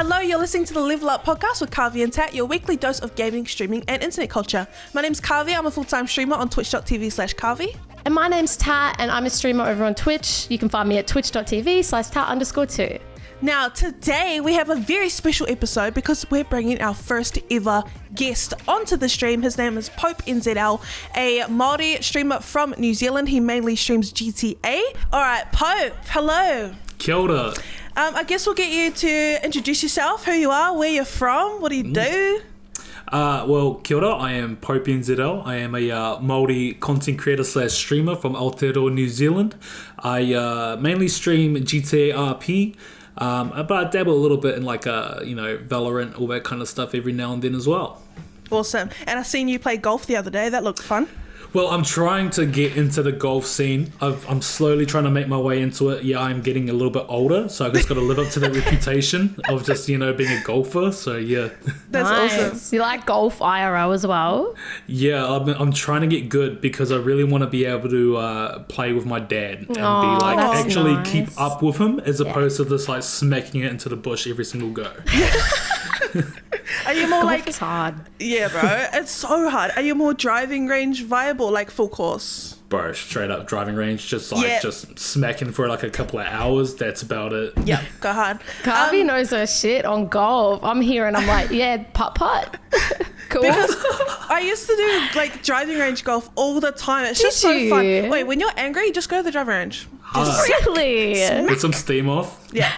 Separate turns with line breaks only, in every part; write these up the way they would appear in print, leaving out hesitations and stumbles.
Hello, you're listening to the Level Up podcast with Karvey and Tat, your weekly dose of gaming, streaming, and internet culture. My name's Karvey. I'm a full-time streamer on twitch.tv/Karvey.
And my name's Tat, and I'm a streamer over on Twitch. You can find me at twitch.tv/Tat_2.
Now, today we have a very special episode because we're bringing our first ever guest onto the stream. His name is POPENZL, a Māori streamer from New Zealand. He mainly streams GTA. All right, Pope, hello.
Kia ora.
I guess we'll get you to introduce yourself, who you are, where you're from, what do you do?
Well, kia ora, I am POPENZL. I am a Māori content creator / streamer from Aotearoa, New Zealand. I mainly stream GTA RP, but I dabble a little bit in Valorant, all that kind of stuff every now and then as well.
Awesome. And I seen you play golf the other day. That looked fun.
Well, I'm trying to get into the golf scene. I'm slowly trying to make my way into it. Yeah, I'm getting a little bit older, so I just got to live up to that reputation of just, being a golfer. So, yeah.
That's
nice.
awesome.
You like golf IRL as well?
Yeah, I'm trying to get good because I really want to be able to play with my dad and actually
nice.
keep up with him as opposed to just smacking it into the bush every single go.
Are you more
Golf is hard.
Yeah, bro, it's so hard. Are you more driving range viable, like full course?
Bro, straight up driving range, just smacking for a couple of hours. That's about it.
Yeah, go hard.
Karvey knows her shit on golf. I'm here and I'm like, yeah, putt. Cool.
Because I used to do driving range golf all the time. It's just so fun. Wait, when you're angry, you just go to the driving range.
Really?
Get some steam off.
Yeah.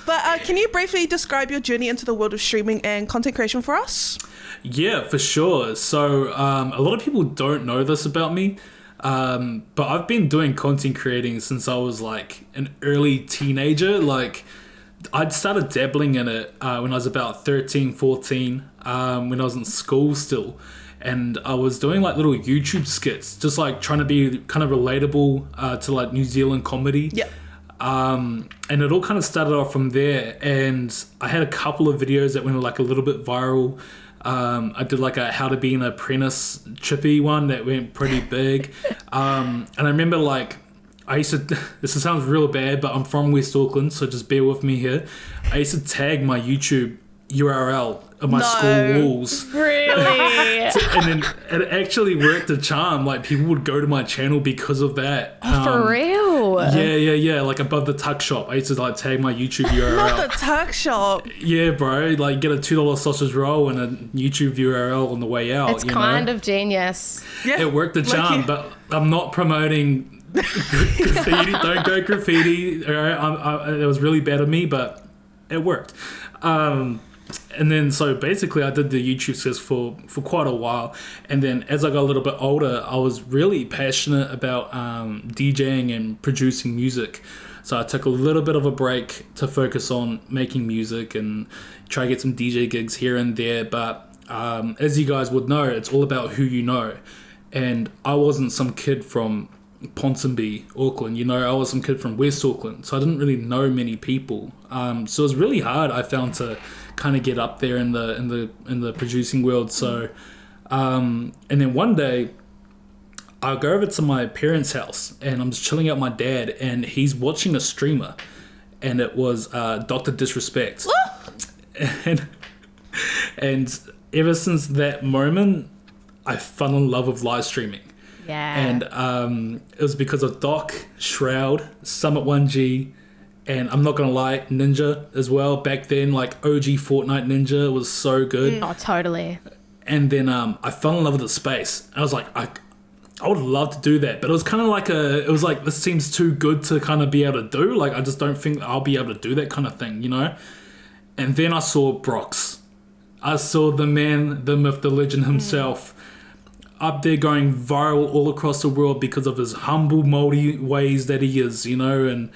But can you briefly describe your journey into the world of streaming and content creation for us?
Yeah, for sure. So a lot of people don't know this about me, but I've been doing content creating since I was an early teenager. I'd started dabbling in it when I was about 13, 14, when I was in school still. And I was doing little YouTube skits, just trying to be kind of relatable to New Zealand comedy.
Yeah.
And it all kind of started off from there, and I had a couple of videos that went a little bit viral. I did a how to be an apprentice chippy one that went pretty big. And I remember I used to, this sounds real bad, but I'm from West Auckland, so just bear with me here. I used to tag my YouTube URL on my school walls.
Really?
And then it actually worked a charm. People would go to my channel because of that.
For real?
Yeah. Above the tuck shop, I used to tag my YouTube URL.
Not the tuck shop.
Yeah, bro. Get a $2 sausage roll and a YouTube URL on the way out.
It's kind of genius.
Yeah.
It worked a charm, but I'm not promoting graffiti. Don't go graffiti. All right? It was really bad of me, but it worked. And then so basically I did the YouTube skits for quite a while, and then as I got a little bit older I was really passionate about DJing and producing music, so I took a little bit of a break to focus on making music and try to get some DJ gigs here and there, but as you guys would know, it's all about who you know, and I wasn't some kid from Ponsonby, Auckland, I was some kid from West Auckland, so I didn't really know many people, so it was really hard, I found, to kind of get up there in the producing world. So and then one day I go over to my parents' house and I'm just chilling out with my dad, and he's watching a streamer, and it was Dr. Disrespect. and ever since that moment I fell in love with live streaming.
Yeah.
And it was because of Doc, Shroud, Summit 1G, and I'm not gonna lie, Ninja as well. Back then, OG Fortnite Ninja was so good.
Oh, totally.
And then I fell in love with the space. I was like, I would love to do that, but it was kind of this seems too good to kind of be able to do. I just don't think I'll be able to do that kind of thing, And then I saw Brox. I saw the man, the myth, the legend himself. Up there going viral all across the world because of his humble Māori ways that he is, and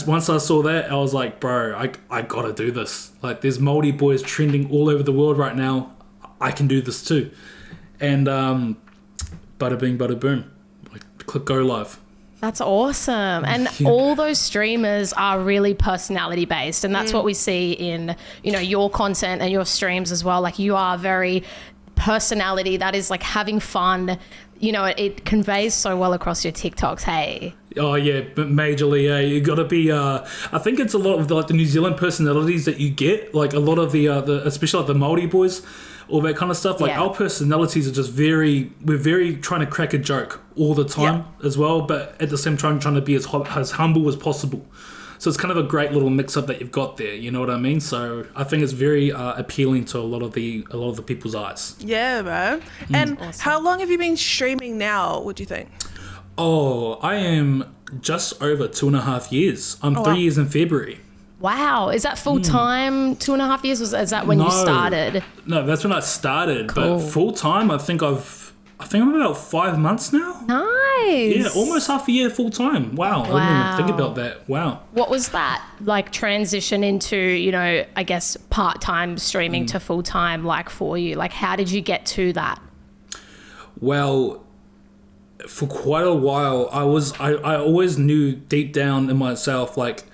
once I saw that, I was like, bro, I gotta do this. There's Māori boys trending all over the world right now. I can do this too. And bada bing, bada boom. Click go live.
That's awesome. And all those streamers are really personality based. And that's what we see in, your content and your streams as well. You are very personality that is having fun, you know, it conveys so well across your TikToks, hey?
Oh yeah, but majorly, yeah. You got to be. I think it's a lot of the New Zealand personalities that you get. Like a lot of the especially like the Māori boys, all that kind of stuff. Like our personalities are just we're very trying to crack a joke all the time as well, but at the same time trying to be as humble as possible. So it's kind of a great little mix up that you've got there. You know what I mean? So I think it's very appealing to a lot of the people's eyes.
Yeah, bro. And how long have you been streaming now, would you think?
Oh, I am just over 2.5 years. I'm 3 years in February.
Wow. Is that full time? 2.5 years? Is that when you started?
No, that's when I started.
Cool.
But full time, I think I'm about 5 months now.
Nice.
Yeah, almost half a year full time. Wow. I didn't even think about that. Wow.
What was that like transition into, you know, I guess part-time streaming to full-time like for you? Like how did you get to that?
Well, for quite a while, I always knew deep down in myself, like,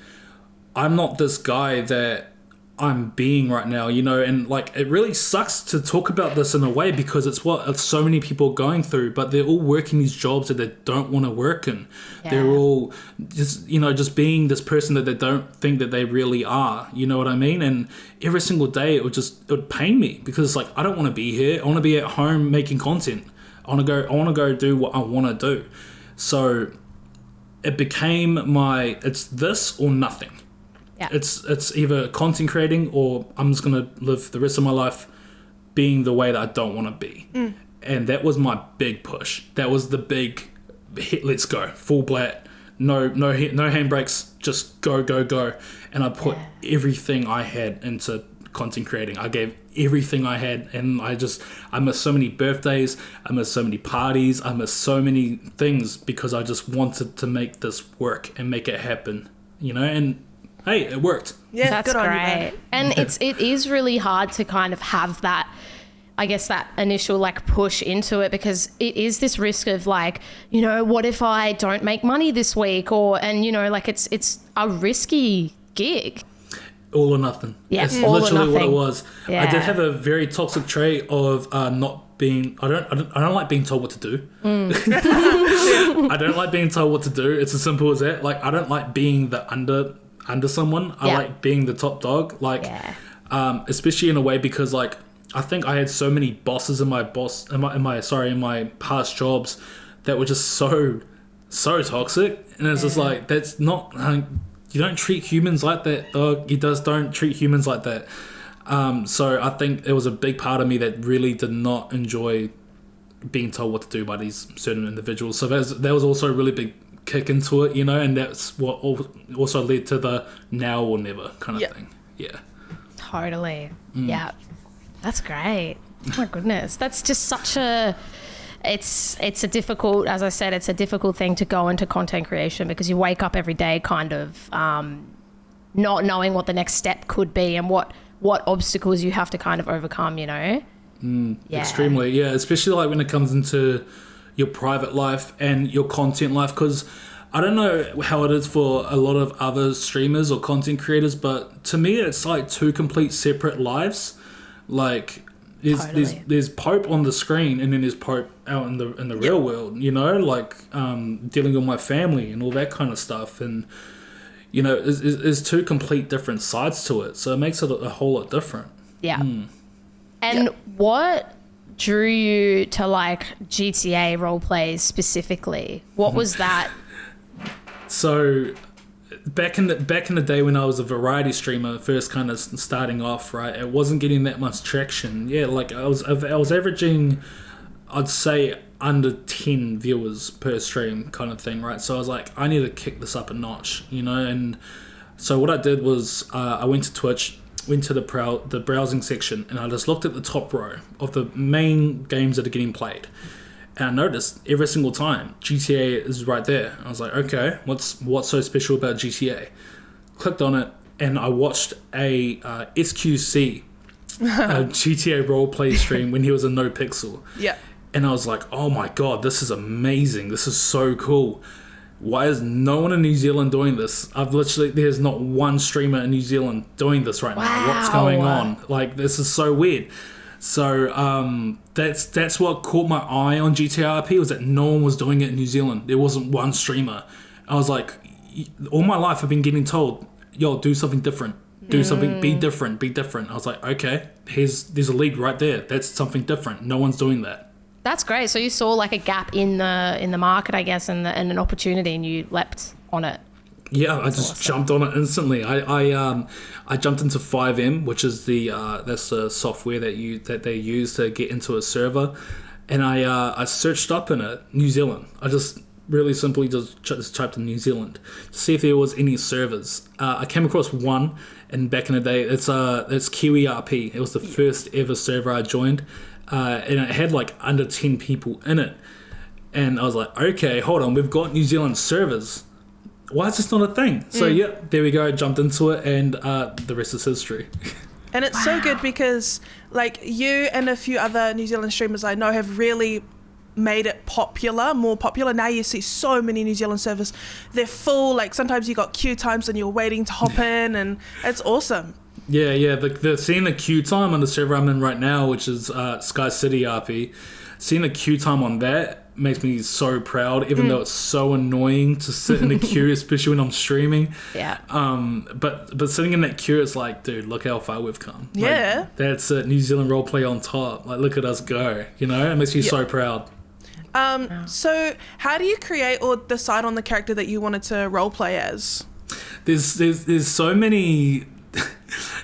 I'm not this guy that I'm being right now, you know, and like it really sucks to talk about this in a way because it's what so many people are going through, but they're all working these jobs that they don't want to work in. They're all just, you know, just being this person that they don't think that they really are, you know what I mean? And every single day it would pain me because it's like, I don't want to be here. I want to be at home making content. I want to go do what I want to do. So it became it's this or nothing.
Yeah.
It's either content creating or I'm just going to live the rest of my life being the way that I don't want to be. And that was my big push. That was the big hit, let's go, full blat, no handbrakes, just go. And I put everything I had into content creating. I gave everything I had, and I missed so many birthdays, I missed so many parties, I missed so many things because I just wanted to make this work and make it happen, you know, and hey, it worked.
Yeah,
that's
good on you,
great.
man.
And it is really hard to kind of have that, I guess, that initial like push into it because it is this risk of like, you know, what if I don't make money this week, and you know, like it's a risky gig.
All or nothing.
Yeah,
it's
all or
literally what it
nothing.
was.
Yeah.
I did have a very toxic trait of not being. I don't like being told what to do. I don't like being told what to do. It's as simple as that. Like I don't like being the under someone. I like being the top dog. Like, especially in a way because like I think I had so many bosses in my past jobs that were just so toxic, and it's just like that's not. You don't treat humans like that, dog. You just don't treat humans like that. So I think it was a big part of me that really did not enjoy being told what to do by these certain individuals. So that was also a really big kick into it, you know, and that's what also led to the now or never kind of thing. Yeah.
Totally. Yeah. That's great. Oh my goodness. That's just such a... It's a difficult, as I said, it's a difficult thing to go into content creation because you wake up every day kind of not knowing what the next step could be and what obstacles you have to kind of overcome, you know?
Extremely, yeah. Especially like when it comes into your private life and your content life, because I don't know how it is for a lot of other streamers or content creators, but to me it's like two complete separate lives. Like... There's Pope on the screen and then there's Pope out in the real world, you know, like dealing with my family and all that kind of stuff, and you know, there's two complete different sides to it, so it makes it a whole lot different.
And what drew you to like GTA roleplays specifically? What was that?
So back in the day when I was a variety streamer, first kind of starting off, right, it wasn't getting that much traction. Yeah, like I was averaging, I'd say, under 10 viewers per stream kind of thing, right? So I was like, I need to kick this up a notch, you know? And so what I did was I went to Twitch, went to the browsing section, and I just looked at the top row of the main games that are getting played. And I noticed every single time GTA is right there. I was like, okay, what's so special about GTA? Clicked on it, and I watched a SQC a GTA roleplay stream when he was a No Pixel.
Yeah.
And I was like, oh my god, this is amazing. This is so cool. Why is no one in New Zealand doing this? There's not one streamer in New Zealand doing this right now. What's going on? Like, this is so weird. So that's what caught my eye on GTRP, was that no one was doing it in New Zealand. There wasn't one streamer. I was like, all my life I've been getting told, yo, do something different. Do something, be different. I was like, okay, there's a lead right there. That's something different. No one's doing that.
That's great. So you saw like a gap in the market, I guess, and an opportunity, and you leapt on it.
Yeah, I just jumped on it instantly. I jumped into 5M, which is that's the software that they use to get into a server, and I searched up in it New Zealand. I just really simply just typed in New Zealand to see if there was any servers. I came across one, and back in the day, it's KiwiRP. It was the first ever server I joined, and it had like under 10 people in it, and I was like, okay, hold on, we've got New Zealand servers. Why is this not a thing? So yeah, there we go. Jumped into it, and the rest is history.
And it's so good because like you and a few other New Zealand streamers I know have really made it more popular. Now you see so many New Zealand servers. They're full. Like sometimes you got queue times and you're waiting to hop in, and it's awesome. Yeah.
The seeing the queue time on the server I'm in right now, which is Sky City RP, seeing the queue time on that makes me so proud, even though it's so annoying to sit in a queue, especially when I'm streaming.
Yeah.
But sitting in that queue, it's like, dude, look how far we've come.
Yeah.
Like, that's it. New Zealand roleplay on top. Like, look at us go. You know, it makes me so proud.
So how do you create or decide on the character that you wanted to roleplay as?
There's so many.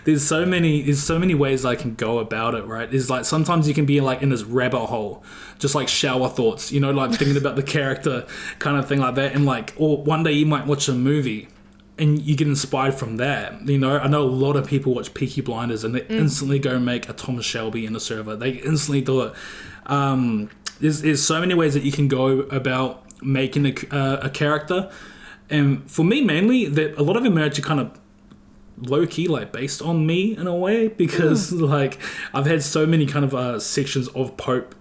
There's so many ways I can go about it, right? There's like sometimes you can be like in this rabbit hole, just like shower thoughts, you know, like thinking about the character kind of thing like that. And like, or one day you might watch a movie and you get inspired from that. You know, I know a lot of people watch Peaky Blinders and they instantly go make a Thomas Shelby in a server. They instantly do it. There's so many ways that you can go about making a character. And for me, mainly, that a lot of them are actually kind of low-key, like, based on me in a way, because, like, I've had so many kind of sections of Pope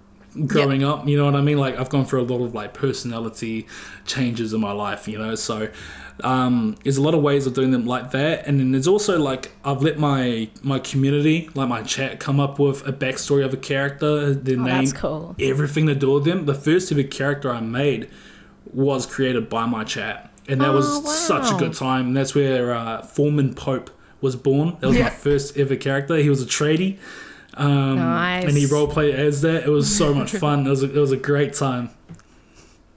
growing up, you know what I mean? Like, I've gone through a lot of, like, personality changes in my life, you know? So, there's a lot of ways of doing them like that. And then there's also, like, I've let my community, like my chat, come up with a backstory of a character, their name,
that's cool.
Everything to do with them. The first ever character I made was created by my chat. And that was such a good time. And that's where Foreman Pope was born. That was my first ever character. He was a tradie.
Nice.
And he roleplayed as that. It was so much fun. It was a great time.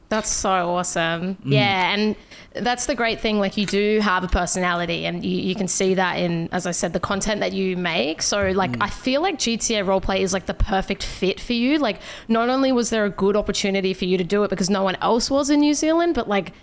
That's so awesome. Yeah, and that's the great thing. Like, you do have a personality, and you can see that in, as I said, the content that you make. So, like, I feel like GTA Roleplay is, like, the perfect fit for you. Like, not only was there a good opportunity for you to do it because no one else was in New Zealand, but, like,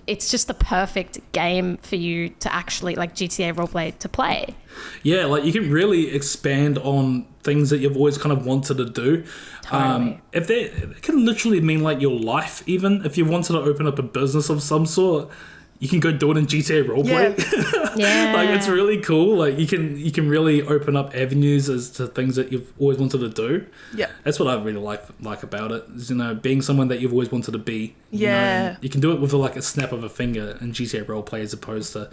it's just the perfect game for you to actually, like, GTA Roleplay to play.
Yeah, like, you can really expand on things that you've always kind of wanted to do.
Totally.
It can literally mean, like, your life, even. If you wanted to open up a business of some sort, you can go do it in GTA Roleplay.
Yeah.
Like, it's really cool. Like, you can really open up avenues as to things that you've always wanted to do.
Yeah.
That's what I really like about it, is, you know, being someone that you've always wanted to be.
Yeah.
You can do it with, like, a snap of a finger in GTA Roleplay, as opposed to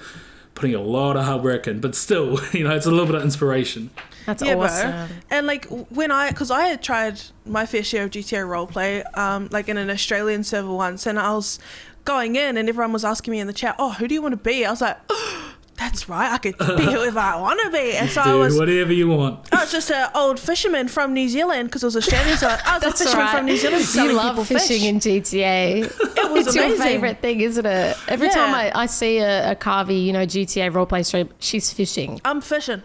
putting a lot of hard work in. But still, you know, it's a little bit of inspiration.
That's awesome.
Bro. And like because I had tried my fair share of GTA roleplay, like in an Australian server once, and I was going in and everyone was asking me in the chat, oh, who do you want to be? I was like, oh, that's right, I could be whoever I want to be. And so I was
whatever you want.
I was just an old fisherman from New Zealand because I was Australian, so I was a fisherman from New Zealand selling
you love
people
fishing
fish.
in GTA.
It was
it's
amazing.
your favourite thing, isn't it? Every time I see a Carvey, you know, GTA roleplay stream, she's fishing.
I'm fishing.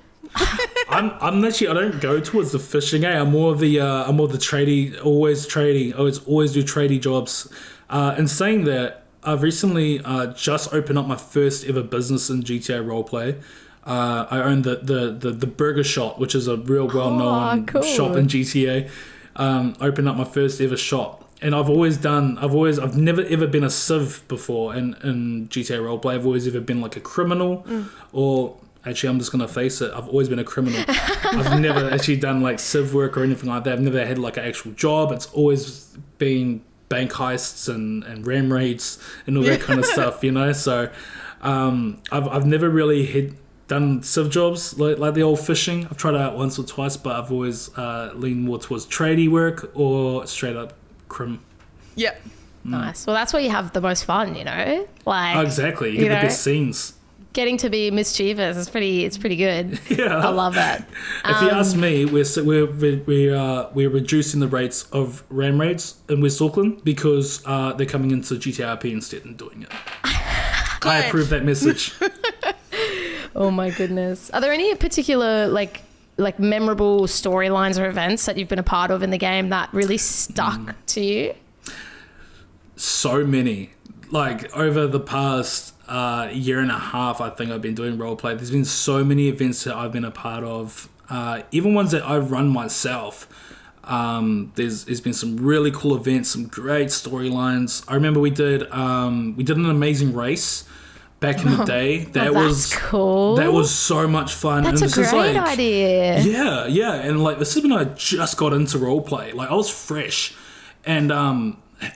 I'm actually, I don't go towards the fishing. I'm more of the tradie, always trading. I always do tradie jobs. And saying that, I've recently just opened up my first ever business in GTA Roleplay. I own the Burger Shop, which is a real well-known shop in GTA. Opened up my first ever shop. And I've never ever been a civ before in GTA Roleplay. I've always either been like a criminal or... Actually, I'm just going to face it. I've always been a criminal. I've never actually done like civ work or anything like that. I've never had like an actual job. It's always been bank heists and ram raids and all that kind of stuff, you know? So I've never really done civ jobs, like the old fishing. I've tried it out once or twice, but I've always leaned more towards tradie work or straight up crim.
Yep.
Nice. Well, that's where you have the most fun, you know? Like,
Oh, exactly. You get the best scenes.
Getting to be mischievous is pretty good.
Yeah.
I love it.
If you ask me, we're reducing the rates of ram raids in West Auckland because they're coming into GTRP instead and doing it. I approve that message.
Oh my goodness. Are there any particular like memorable storylines or events that you've been a part of in the game that really stuck to you?
So many. Like over the past year and a half, I think I've been doing roleplay. There's been so many events that I've been a part of, even ones that I've run myself. There's been some really cool events, some great storylines. I remember we did an amazing race back in the day.
That's cool.
That was so much fun.
That's
and
a great idea.
Yeah, and like this is when I just got into roleplay. Like I was fresh, and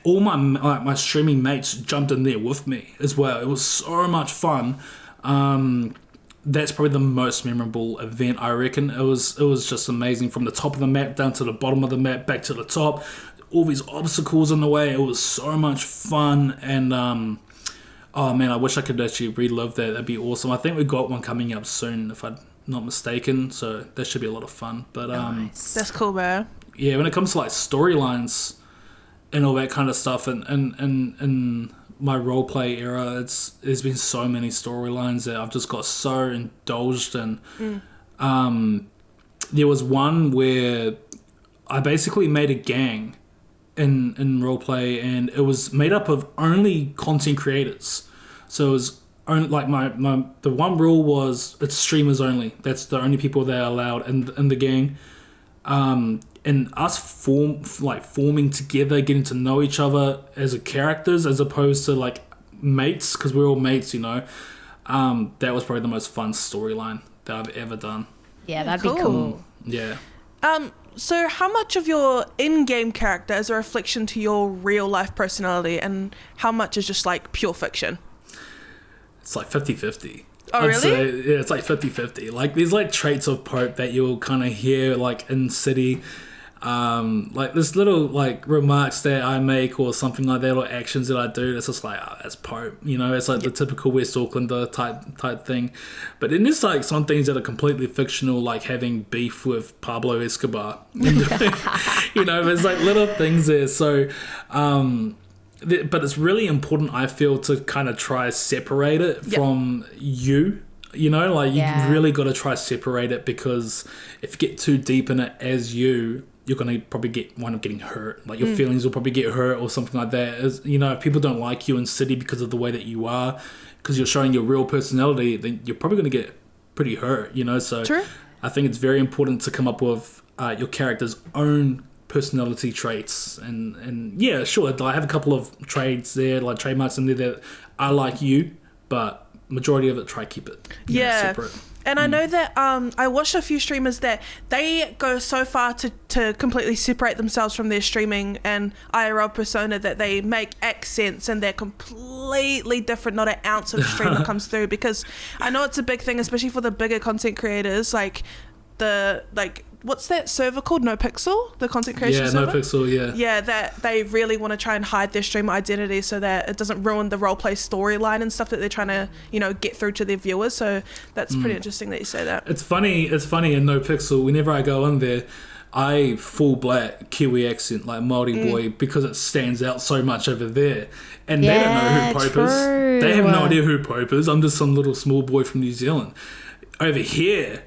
all my streaming mates jumped in there with me as well. It was so much fun. That's probably the most memorable event, I reckon. It was just amazing from the top of the map down to the bottom of the map back to the top. All these obstacles in the way. It was so much fun, and oh man, I wish I could actually relive that. That'd be awesome. I think we got one coming up soon, if I'm not mistaken. So that should be a lot of fun. But
Nice.
That's cool, bro.
yeah, when it comes to like storylines and all that kind of stuff, and my roleplay era, there's been so many storylines that I've just got so indulged in. There was one where I basically made a gang in roleplay, and it was made up of only content creators. So it was only, like the one rule was it's streamers only. That's the only people that are allowed in the gang. And us forming together, getting to know each other as characters, as opposed to like mates, because we're all mates, you know. That was probably the most fun storyline that I've ever done.
Yeah, that'd be cool.
Yeah.
So how much of your in-game character is a reflection to your real-life personality, and how much is just like pure fiction?
It's like 50-50.
Oh,
I'd
really?
say, yeah, it's like 50-50. Like there's like traits of Pope that you'll kind of hear like in City. Like there's little like remarks that I make or something like that, or actions that I do. It's just like, oh, that's Pope, you know. It's like the typical West Aucklander type thing. But then there's like some things that are completely fictional, like having beef with Pablo Escobar. You know, there's like little things there. So, but it's really important, I feel, to kind of try separate it from you. You know, like you've really got to try separate it, because if you get too deep in it as you're going to probably wind up getting hurt. Like your feelings will probably get hurt or something like that. As, you know, if people don't like you in City because of the way that you are, because you're showing your real personality, then you're probably going to get pretty hurt, you know. So
True.
I think it's very important to come up with your character's own personality traits. And yeah, sure, I have a couple of traits there, like trademarks in there that I like you, but majority of it, try keep it separate.
And I know that I watched a few streamers that they go so far to completely separate themselves from their streaming and IRL persona that they make accents and they're completely different, not an ounce of streamer comes through, because I know it's a big thing, especially for the bigger content creators, what's that server called? No Pixel? The content creation server?
Yeah, No Pixel, yeah.
Yeah, that they really want to try and hide their streamer identity so that it doesn't ruin the roleplay storyline and stuff that they're trying to, you know, get through to their viewers. So that's pretty interesting that you say that.
It's funny in No Pixel, whenever I go in there, I full black Kiwi accent, like Māori boy, because it stands out so much over there. And they don't know who Pope is. They have no idea who Pope is. I'm just some little small boy from New Zealand. Over here,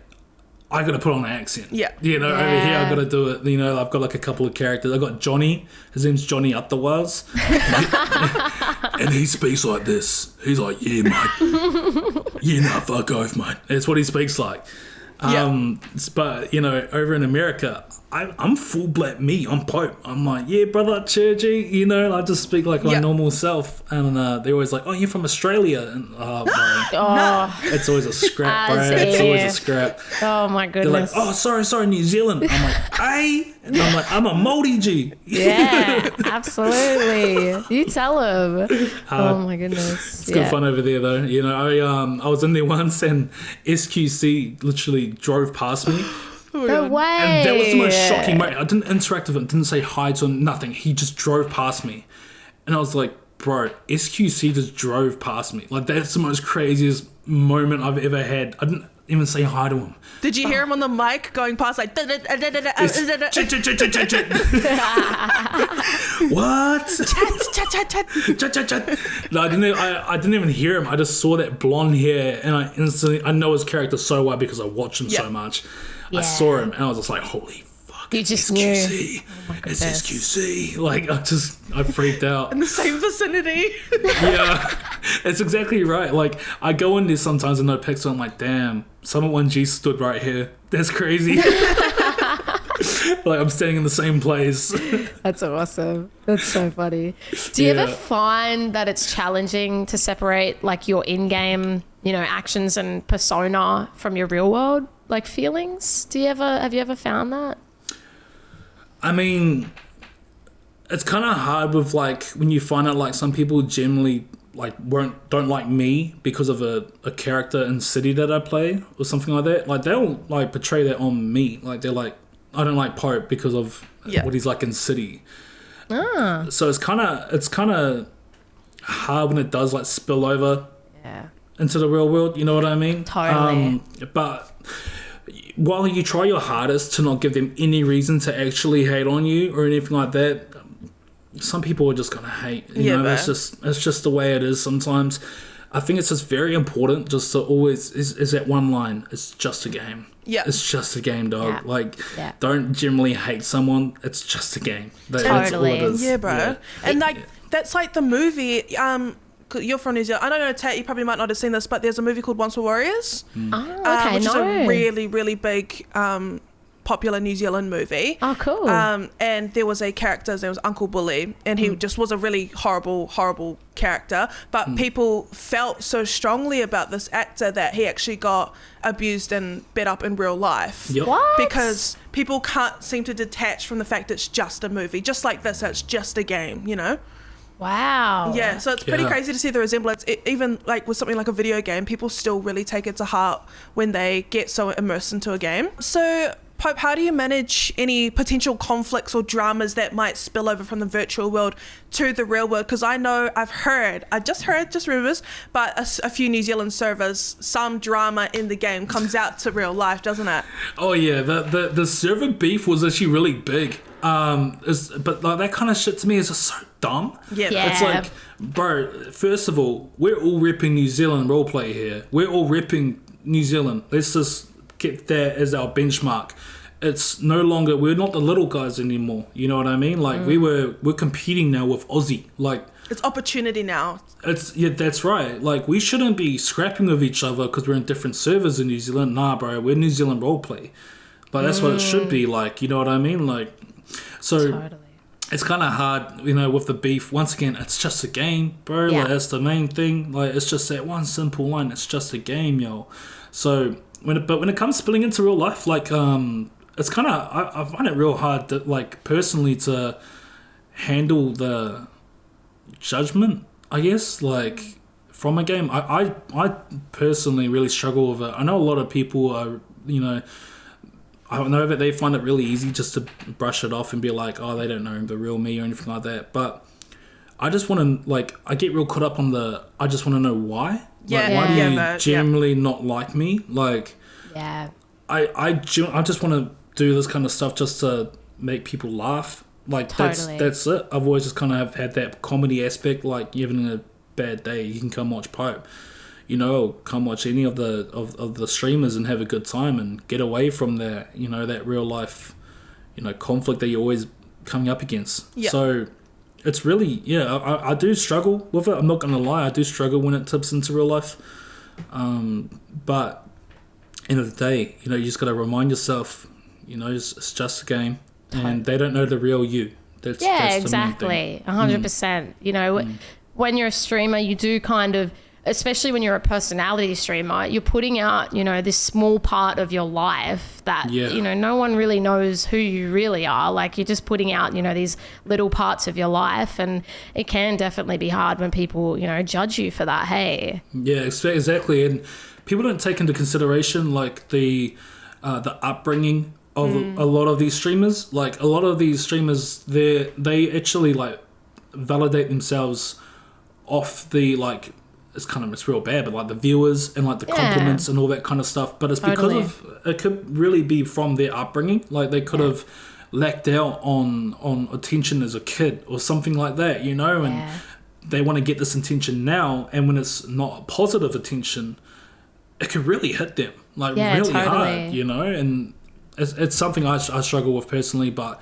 I got to put on an accent. Yeah. You know, over here I got to do it. You know, I've got like a couple of characters. I got Johnny. His name's Johnny Upthewaz. And he speaks like this. He's like, yeah, mate. Yeah, nah, fuck off, mate. That's what he speaks like. But, you know, over in America, I'm full black me. I'm Pope. I'm like, yeah, brother, churchy. You know, I just speak like my normal self. And they're always like, oh, you're from Australia. And bro, it's always a scrap, bro. It's always a scrap.
Oh my goodness.
They're like, oh, sorry, New Zealand. I'm like, hey, and I'm like, I'm a Māori G.
Yeah, absolutely. You tell them. Oh my goodness.
It's good fun over there, though. You know, I was in there once, and SQC literally drove past me.
No way.
And that was the most shocking moment. I didn't interact with him, didn't say hi to him, nothing. He just drove past me. And I was like, bro, SQC just drove past me. Like, that's the most craziest moment I've ever had. I didn't even say hi to him.
Did you hear him on the mic going past like...
What?
Chat.
No, I didn't even hear him. I just saw that blonde hair, and I know his character so well because I watch him so much. I saw him, and I was just like, holy fuck,
you just
SQC.
Oh
It's SQC. Like, I freaked out.
In the same vicinity.
Yeah, it's exactly right. Like, I go in there sometimes and no pics, and I'm like, damn, someone G stood right here. That's crazy. Like, I'm standing in the same place.
That's awesome. That's so funny. Do you ever find that it's challenging to separate like your in-game, you know, actions and persona from your real world, like feelings? Have you ever found that?
I mean, it's kind of hard with like when you find out like some people generally like don't like me because of a character in City that I play or something like that. Like, they'll like portray that on me. Like, they're like, I don't like Pope because of what he's like in City. So it's kind of hard when it does like spill over into the real world. You know what I mean?
Totally.
But while you try your hardest to not give them any reason to actually hate on you or anything like that, some people are just gonna hate. You know, it's just the way it is sometimes. I think it's just very important just to always is that one line. It's just a game. Yeah. It's just a game, dog.
Yeah.
Like, don't generally hate someone. It's just a game. That's all it is.
Yeah, bro. Yeah. And like, that's like the movie. You're from New Zealand. I don't know, Tat, you probably might not have seen this, but there's a movie called Once Were Warriors.
Oh, okay,
which is a really, really big popular New Zealand movie.
Oh, cool.
And there was a character, his name was Uncle Bully, and he just was a really horrible character, but people felt so strongly about this actor that he actually got abused and beat up in real life.
Yep.
What?
Because people can't seem to detach from the fact it's just a movie. Just like this, it's just a game, you know?
Wow.
Yeah, so it's pretty crazy to see the resemblance. Even like with something like a video game, people still really take it to heart when they get so immersed into a game. So, Pope, how do you manage any potential conflicts or dramas that might spill over from the virtual world to the real world? Because I know I just rumors, but a few New Zealand servers, some drama in the game comes out to real life, doesn't it?
Oh yeah, the server beef was actually really big. But like, that kind of shit to me is just so dumb.
Yeah.
It's like, bro, first of all, we're all repping New Zealand roleplay here. We're all repping New Zealand. Let's just get that as our benchmark. It's no longer, we're not the little guys anymore. You know what I mean? Like, we're competing now with Aussie. Like,
it's opportunity now.
That's right. Like, we shouldn't be scrapping with each other because we're in different servers in New Zealand. Nah, bro, we're New Zealand roleplay. Like, that's what it should be like. You know what I mean? Like, so
Totally.
It's kind of hard, you know, with the beef. Once again, it's just a game, bro.
Yeah.
Like, that's the main thing. Like, it's just that one simple line. It's just a game, yo. So when it comes spilling into real life, like, it's kind of, I find it real hard to, like, personally to handle the judgment, I guess, like, from a game. I personally really struggle with it. I know a lot of people are, you know, I know that they find it really easy just to brush it off and be like, oh, they don't know the real me or anything like that. But I just want to, like, I get real caught up on I just want to know why.
Yeah.
Like, why do you generally not like me? Like, I just want to do this kind of stuff just to make people laugh. Like,
Totally.
that's it. I've always just kind of had that comedy aspect. Like, you're having a bad day, you can come watch Pope. You know, come watch any of the streamers and have a good time and get away from that, you know, that real life, you know, conflict that you're always coming up against. Yeah. So it's really, I do struggle with it. I'm not going to lie. I do struggle when it tips into real life. But end of the day, you know, you just got to remind yourself, You know, it's just a game, and they don't know the real you. That's the main thing.
Exactly. 100%. You know, when you're a streamer, you do kind of, especially when you're a personality streamer, you're putting out, you know, this small part of your life that, you know, no one really knows who you really are. Like, you're just putting out, you know, these little parts of your life, and it can definitely be hard when people, you know, judge you for that. Hey. Yeah,
exactly. And people don't take into consideration, like, the upbringing of a lot of these streamers. Like, a lot of these streamers, they actually, like, validate themselves off the, like, it's real bad, but like the viewers and like the compliments and all that kind of stuff. But it's because of, it could really be from their upbringing. Like, they could have lacked out on attention as a kid or something like that, you know, and they want to get this attention now. And when it's not positive attention, it could really hit them, like, really hard, you know. And it's something I struggle with personally, but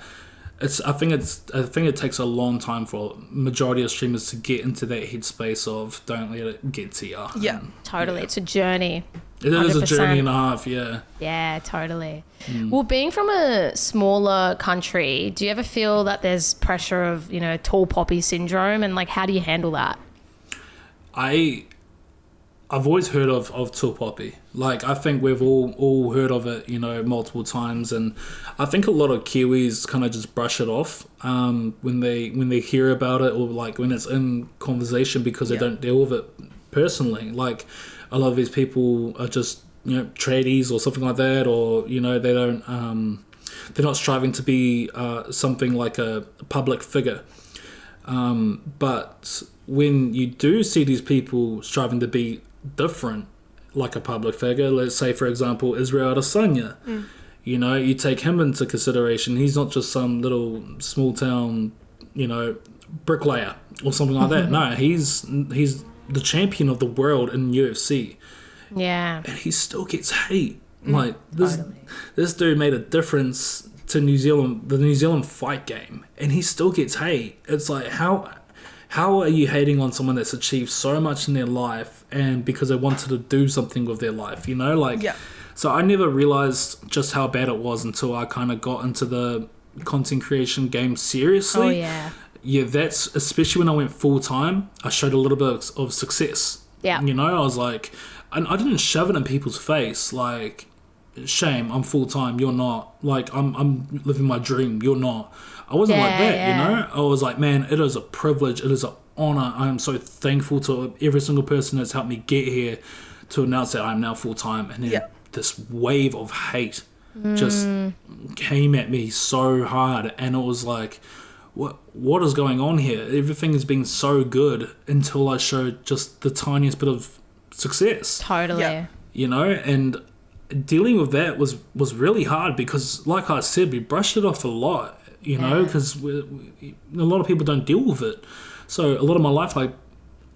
I think it takes a long time for majority of streamers to get into that headspace of don't let it get to you.
Yeah, totally. It's a journey.
It 100%. Is a journey and a half. Yeah.
Yeah, totally. Well, being from a smaller country, do you ever feel that there's pressure of, you know, tall poppy syndrome, and like, how do you handle that?
I've always heard of tall poppy. Like, I think we've all heard of it, you know, multiple times, and I think a lot of Kiwis kind of just brush it off when they hear about it, or like when it's in conversation, because they don't deal with it personally. Like, a lot of these people are just, you know, tradies or something like that, or, you know, they don't they're not striving to be something like a public figure. But when you do see these people striving to be different, like a public figure, let's say for example Israel Adesanya, you know, you take him into consideration. He's not just some little small town, you know, bricklayer or something like that. No, he's the champion of the world in UFC, and he still gets hate. Like, this dude made a difference to New Zealand, the New Zealand fight game, and he still gets hate. It's like, how are you hating on someone that's achieved so much in their life, and because they wanted to do something with their life, you know? Like, so I never realized just how bad it was until I kind of got into the content creation game seriously. Yeah, that's, especially when I went full time, I showed a little bit of success. Yeah. You know, I was like, and I didn't shove it in people's face, like, shame, I'm full time, you're not. Like, I'm living my dream, you're not. I wasn't like that, you know? I was like, man, it is a privilege, it is an honor. I am so thankful to every single person that's helped me get here to announce that I'm now full time. And then this wave of hate just came at me so hard, and it was like, what is going on here? Everything has been so good until I showed just the tiniest bit of success.
Totally.
You know, and dealing with that was really hard, because like I said, we brushed it off a lot. You know, because a lot of people don't deal with it. So a lot of my life, like,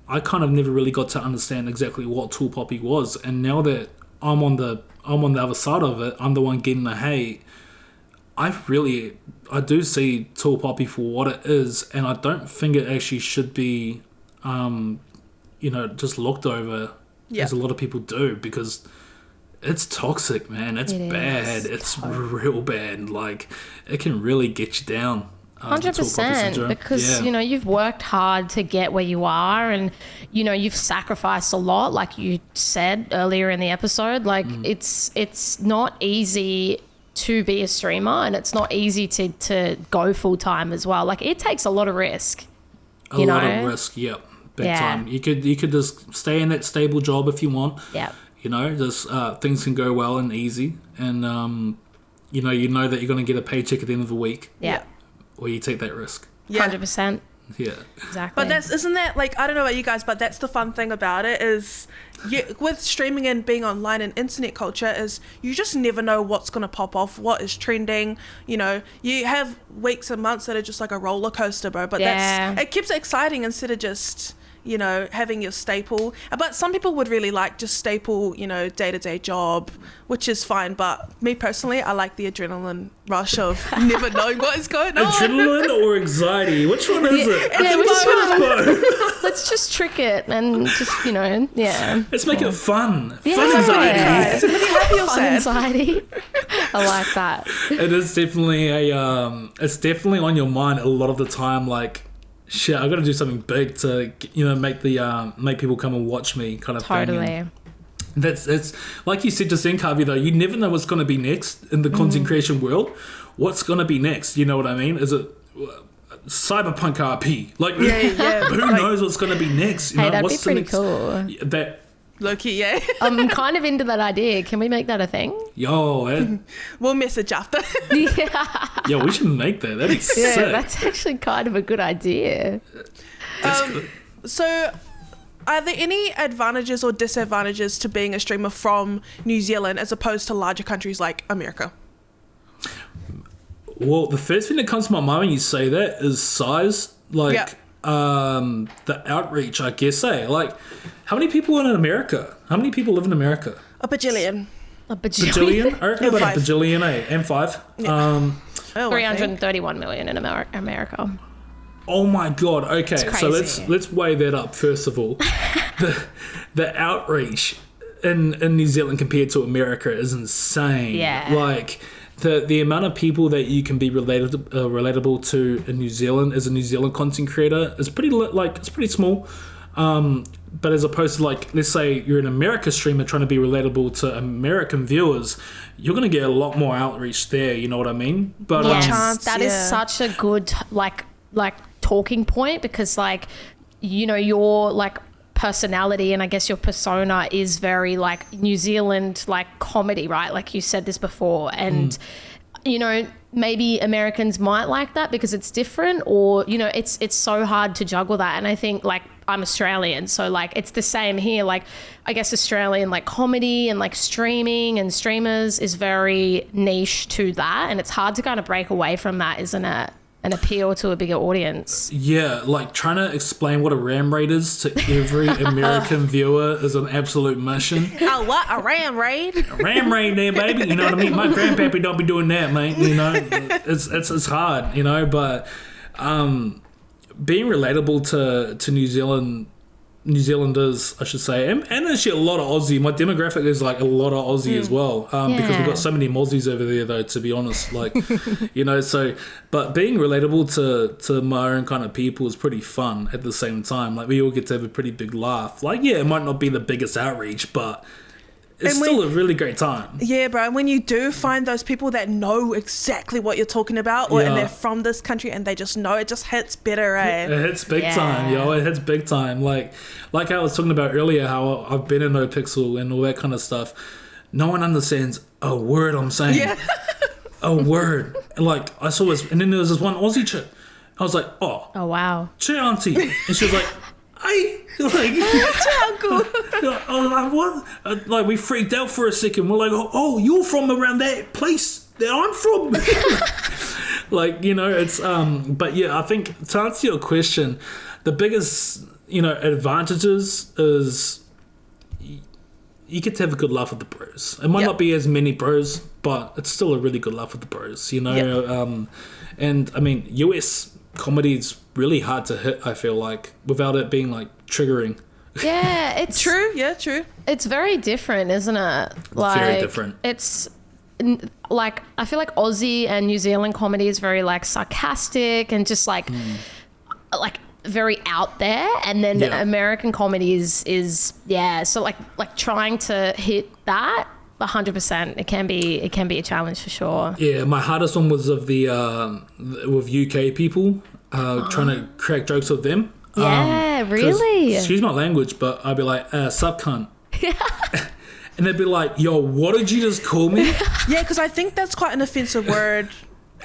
I kind of never really got to understand exactly what tall poppy was. And now that I'm on the other side of it, I'm the one getting the hate. I do see tall poppy for what it is, and I don't think it actually should be, you know, just looked over as a lot of people do, because it's toxic, man. It's bad. It's real bad. Like, it can really get you down.
100%, because you know, you've worked hard to get where you are, and you know, you've sacrificed a lot, like you said earlier in the episode. Like, it's not easy to be a streamer, and it's not easy to go full time as well. Like, it takes a lot of risk.
A lot of risk, big time. You could just stay in that stable job if you want. You know, just things can go well and easy, and you know that you're going to get a paycheck at the end of the week. Or you take that risk.
100%.
Yeah,
exactly.
But isn't that, like, I don't know about you guys, but that's the fun thing about it is, with streaming and being online and internet culture, is you just never know what's going to pop off, what is trending. You know, you have weeks and months that are just like a roller coaster, bro. But it keeps it exciting instead of just you know, having your staple. But some people would really like just staple, you know, day-to-day job, which is fine. But me personally, I like the adrenaline rush of never knowing what is going on.
Adrenaline or anxiety? Which one is it?
Yeah,
It's both.
Let's just trick it and just, you know,
Let's make it fun.
Yeah.
Fun anxiety.
Right. So really happy or
fun
sad?
anxiety. I like that.
It is definitely it's definitely on your mind a lot of the time. Like, shit, I got to do something big to, you know, make people come and watch me, kind of thing.
Totally.
And it's like you said just then, Karvey, though, you never know what's going to be next in the content creation world. What's going to be next? You know what I mean? Is it Cyberpunk RP? Like, who knows what's going to be next? You
Hey,
know,
that'd
what's
be pretty
the next,
cool.
That
Low-key, yeah.
I'm kind of into that idea. Can we make that a thing?
We'll message after.
Yeah.
Yo, we should make that. That'd be sick.
That's actually kind of a good idea.
That's good.
So, are there any advantages or disadvantages to being a streamer from New Zealand as opposed to larger countries like America?
Well, the first thing that comes to my mind when you say that is size. Like, the outreach, I guess, Like, how many people in America? How many people live in America?
A bajillion.
A
Bajillion? I reckon about
Five.
a bajillion, And 5.
Oh, I think.
331 million in America.
Oh my god. Okay, so
crazy.
let's weigh that up first of all. the outreach in New Zealand compared to America is insane.
Yeah.
Like the amount of people that you can be relatable to in New Zealand as a New Zealand content creator is pretty it's pretty small. But as opposed to, like, let's say you're an America streamer trying to be relatable to American viewers, you're going to get a lot more outreach there, you know what I mean? But
Yes, that is such a good, like talking point because, like, you know, your, like, personality and I guess your persona is very, like, New Zealand, like, comedy, right? Like you said this before. And, you know, maybe Americans might like that because it's different or, you know, it's so hard to juggle that. And I think, like, I'm Australian, so, like, it's the same here. Like, I guess Australian, like, comedy and, like, streaming and streamers is very niche to that, and it's hard to kind of break away from that, isn't it? And appeal to a bigger audience.
Yeah, like, trying to explain what a ram raid is to every American viewer is an absolute mission.
Oh, what? A ram raid?
A ram raid there, baby. You know what I mean? My grandpappy don't be doing that, mate. You know, it's hard, you know, but being relatable to New Zealanders, I should say, and actually a lot of Aussie. My demographic is, like, a lot of Aussie as well, because we've got so many Mozzies over there, though, to be honest. Like, you know, so, but being relatable to my own kind of people is pretty fun at the same time. Like, we all get to have a pretty big laugh. Like, yeah, it might not be the biggest outreach, but it's still a really great time.
Yeah, bro. And when you do find those people that know exactly what you're talking about, and they're from this country and they just know, it just hits better, eh?
It hits big time, yo. It hits big time. Like I was talking about earlier, how I've been in NoPixel and all that kind of stuff. No one understands a word I'm saying.
Yeah.
A word. Like, I saw this, and then there was this one Aussie chick. I was like, oh
wow.
Che auntie. And she was like, hey, like,
Uncle.
I was like, what? Like, we freaked out for a second. We're like, oh, you're from around that place that I'm from. Like, you know, it's but yeah, I think to answer your question, the biggest, you know, advantages is you get to have a good laugh with the bros. It might not be as many bros, but it's still a really good laugh with the bros, you know. And I mean, US comedy is really hard to hit, I feel like, without it being, like, triggering.
Yeah, it's
True. Yeah, true.
It's very different, isn't it? Like,
very different.
It's like, I feel like Aussie and New Zealand comedy is very, like, sarcastic and just, like very out there, and then American comedy is so like trying to hit that 100%, it can be a challenge for sure.
Yeah, my hardest one was of the with UK people, trying to crack jokes with them.
Yeah, really?
Excuse my language, but I'd be like, sup cunt. And they'd be like, yo, what did you just call me?
Yeah, because I think that's quite an offensive word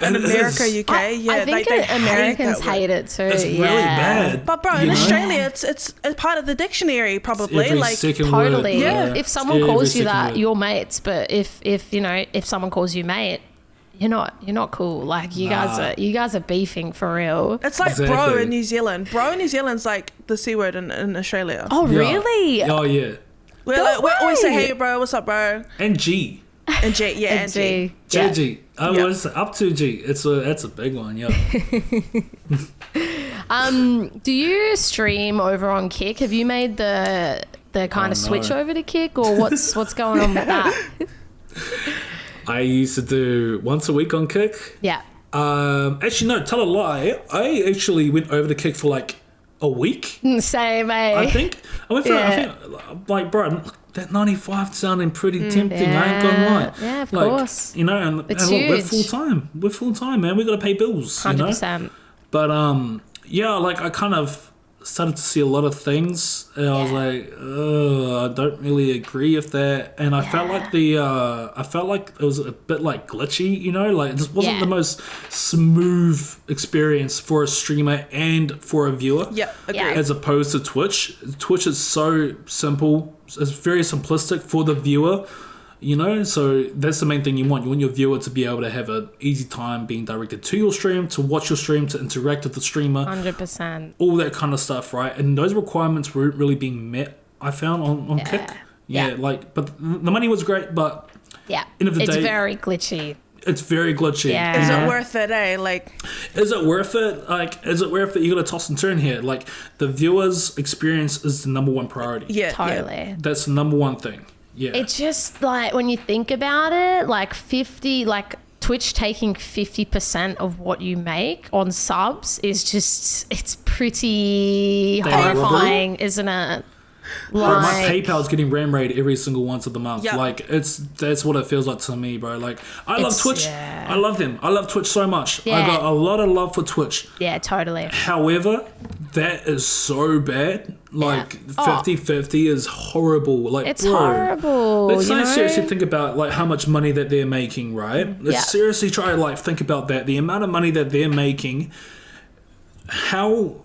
in America, UK.
I think
they
Americans hate it too.
It's really bad.
But bro, in Australia, it's a part of the dictionary probably.
Every
like
second
Totally.
word.
Yeah.
If someone calls you that,
word.
you're mates. But if you know, if someone calls you mate, you're not cool. Like you guys are beefing for real.
It's like bro
Exactly.
in New Zealand. Bro in New Zealand's like the C word in Australia.
Oh, really?
Oh yeah.
we
no
always say,
way.
hey bro, what's up bro?
And G.
And G, yeah, and G.
Yeah.
JG. I was up to G. That's a big one. Yeah.
Do you stream over on Kick? Have you made the kind of switch over to Kick, or what's going on with that?
I used to do once a week on Kick.
Yeah.
Actually, no, tell a lie. I actually went over to Kick for like a week.
Same, eh?
I think. I went for
Yeah.
I think, like, bro, that 95 sounding pretty tempting. I ain't gonna lie.
Yeah, of
like,
course.
You know, and
It's
look, we're
huge.
full time. We're full time, man. We gotta pay bills. You know?
100%.
But yeah, like I kind of started to see a lot of things, and I was like, I don't really agree with that. And I felt like it was a bit like glitchy, you know, like this wasn't
Yeah.
the most smooth experience for a streamer and for a viewer.
Yep, agree.
Yeah.
As opposed to Twitch. Twitch is so simple. It's very simplistic for the viewer. You know, so that's the main thing you want. You want your viewer to be able to have an easy time being directed to your stream, to watch your stream, to interact with the streamer,
100%.
all that kind of stuff, right? And those requirements weren't really being met, I found, on Kick.
Yeah.
Like, but the money was great, but
Yeah.
end of the
It's
day,
very glitchy.
it's very glitchy.
Yeah.
Is
you
it
know?
worth it, eh? Like,
Is it worth it? Like, is it worth it? You got to toss and turn here. Like, the viewer's experience is the number one priority.
yeah.
Totally.
That's the number one thing. Yeah.
It's just like when you think about it, like Twitch taking 50% of what you make on subs is just, it's pretty horrifying, isn't it?
Bro, my
Like,
PayPal's getting ram raid every single once of the month.
Yep.
Like that's what it feels like to me, bro. Like I love
It's-
Twitch.
yeah.
I love them. I love Twitch so much. I
Yeah.
got a lot of love for Twitch.
yeah, totally.
However, that is so bad. Like
Oh.
50-50 is horrible. Like
It's
bro,
horrible.
let's
you
not
know?
seriously think about like how much money that they're making, right? Let's
Yeah.
seriously try to like think about that. The amount of money that they're making. How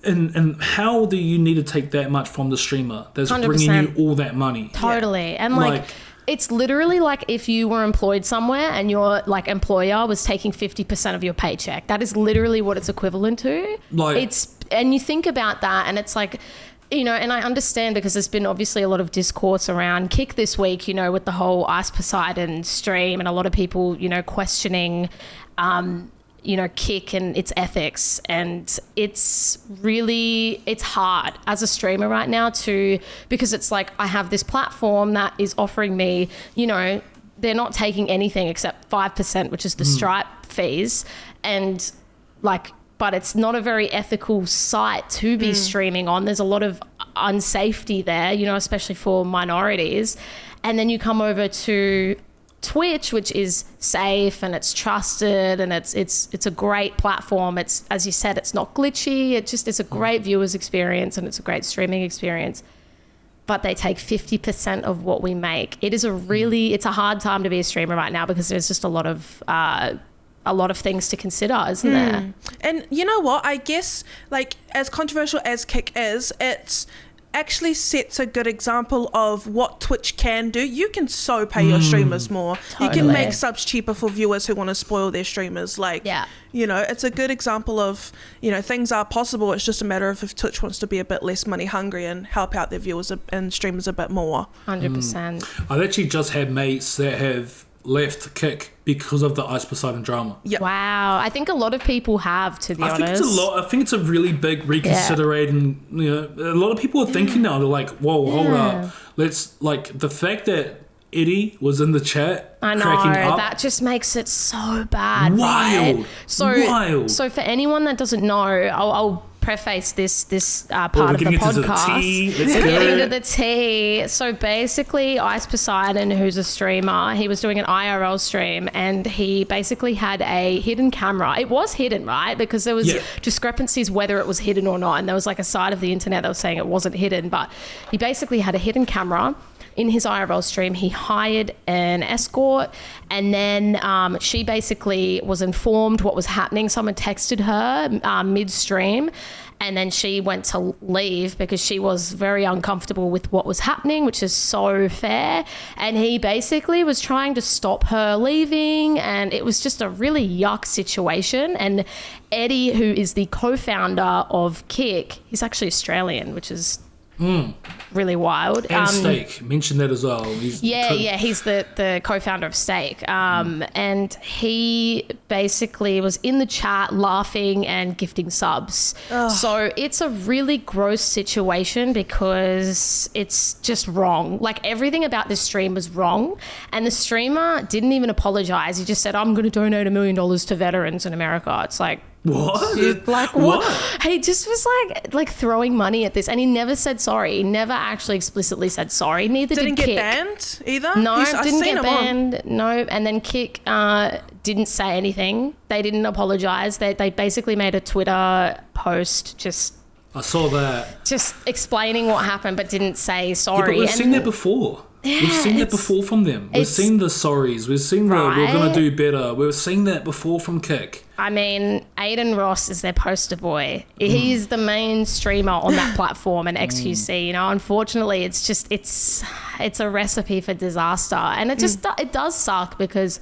and how do you need to take that much from the streamer that's bringing
100%.
you all that money?
Totally. And like, it's literally like if you were employed somewhere and your like employer was taking 50% of your paycheck. That is literally what it's equivalent to.
Like-
And you think about that and it's like, you know, and I understand because there's been obviously a lot of discourse around Kick this week, you know, with the whole Ice Poseidon stream and a lot of people, you know, questioning, you know, Kick and its ethics. And it's hard as a streamer right now because it's like I have this platform that is offering me, you know, they're not taking anything except 5%, which is the Stripe fees. And like, but it's not a very ethical site to be streaming on. There's a lot of unsafety there, you know, especially for minorities. And then you come over to Twitch, which is safe and it's trusted and it's a great platform. It's, as you said, it's not glitchy. It's a great viewers experience and it's a great streaming experience. But they take 50% of what we make. It's a hard time to be a streamer right now because there's just a lot of things to consider, isn't there?
and you know what? I guess, like, as controversial as Kick is, it's actually sets a good example of what Twitch can do. You can so pay your streamers more. You can
Totally.
make subs cheaper for viewers who want to spoil their streamers. Like,
Yeah.
you know, it's a good example of, you know, things are possible. It's just a matter of if Twitch wants to be a bit less money hungry and help out their viewers and streamers a bit more.
100%.
I've actually just had mates that have left Kick because of the Ice Poseidon drama.
Yep.
Wow. I think a lot of people have, to be
I think
honest.
it's a lot. I think it's a really big reconsiderating. You know, a lot of people are thinking now. They're like, "Whoa, hold up! Let's like the fact that Eddie was in the chat
I know,
cracking up.
that just makes it so bad.
Wild.
Right? So,
Wild.
So for anyone that doesn't know, I'll preface this part
we're
of the
getting into the
podcast.
tea. Let's
We're
go.
getting into the tea. So basically, Ice Poseidon, who's a streamer, he was doing an IRL stream and he basically had a hidden camera. It was hidden, right? Because there was discrepancies whether it was hidden or not. And there was like a side of the internet that was saying it wasn't hidden. But he basically had a hidden camera. In his IRL stream, he hired an escort and then she basically was informed what was happening. Someone texted her midstream And then she went to leave because she was very uncomfortable with what was happening, which is so fair. And he basically was trying to stop her leaving, and it was just a really yuck situation. And Eddie, who is the co-founder of Kick, he's actually Australian, which is really wild.
And Steak, mention that as well. He's
the co-founder of Steak. And he basically was in the chat laughing and gifting subs. Ugh. So it's a really gross situation because it's just wrong. Like, everything about this stream was wrong. And the streamer didn't even apologize. He just said, I'm going to donate $1 million to veterans in America. It's like,
what?
Dude, like, what? He just was like throwing money at this, and he never said sorry. He never actually explicitly said sorry. Neither did Kick.
Didn't get banned either?
No, didn't get banned. No, and then Kick didn't say anything. They didn't apologize. They basically made a Twitter post just...
I saw that.
Just explaining what happened, but didn't say sorry.
Yeah, but we've seen that before.
Yeah,
we've seen that before from them. We've seen the sorries. We've seen the we're going to do better. We've seen that before from Kick.
I mean, Aiden Ross is their poster boy. He's the main streamer on that platform and XQC. You know, unfortunately, it's just it's a recipe for disaster, and it just it does suck because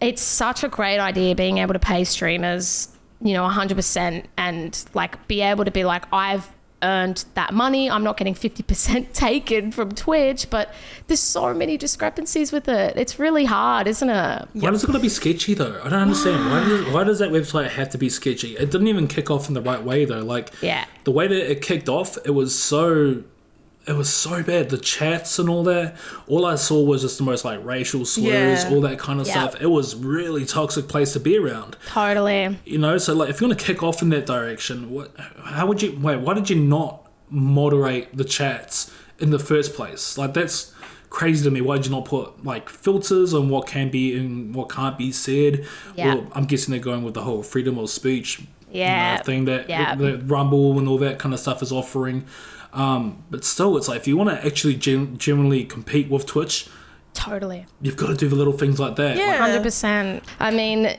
it's such a great idea being able to pay streamers, you know, 100% and like be able to be like, I've earned that money. I'm not getting 50% taken from Twitch, but there's so many discrepancies with it. It's really hard, isn't it?
Why does it got to be sketchy though? I don't understand. Why does that website have to be sketchy? It didn't even kick off in the right way though. Like, the way that it kicked off, it was so bad. The chats and all that. All I saw was just the most like racial slurs, all that kind of stuff. It was really toxic place to be around.
Totally.
You know, so like if you want to kick off in that direction, why did you not moderate the chats in the first place? Like, that's crazy to me. Why did you not put like filters on what can be and what can't be said? Well, I'm guessing they're going with the whole freedom of speech thing that Rumble and all that kind of stuff is offering. But still, it's like if you want to actually generally compete with Twitch,
totally,
you've got to do the little things like that.
100%. I mean,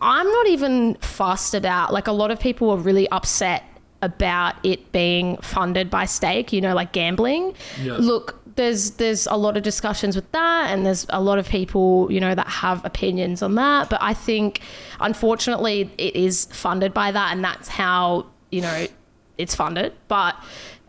I'm not even fussed about, like, a lot of people were really upset about it being funded by Stake, you know, like gambling. Look, there's a lot of discussions with that, and there's a lot of people, you know, that have opinions on that, but I think unfortunately it is funded by that, and that's how, you know, it's funded. But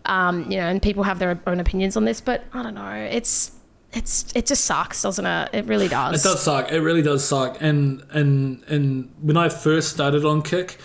you know, and people have their own opinions on this, but I don't know. It just sucks, doesn't it? It really does.
It does suck. It really does suck. And when I first started on Kick,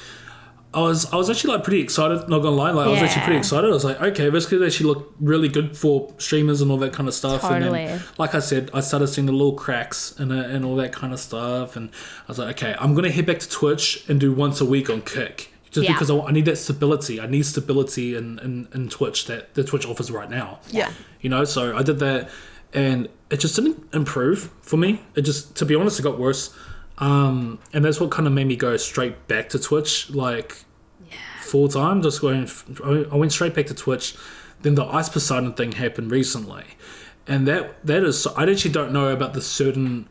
I was actually like pretty excited. Not gonna lie, like I was actually pretty excited. I was like, okay, this could actually look really good for streamers and all that kind of stuff.
Totally.
And then, like I said, I started seeing the little cracks and all that kind of stuff. And I was like, okay, I'm gonna head back to Twitch and do once a week on Kick. Just because I need that stability. I need stability in Twitch that the Twitch offers right now.
Yeah.
You know, so I did that, and it just didn't improve for me. It just, to be honest, it got worse. And that's what kind of made me go straight back to Twitch, like full time. I went straight back to Twitch. Then the Ice Poseidon thing happened recently. And that is, I actually don't know about the certain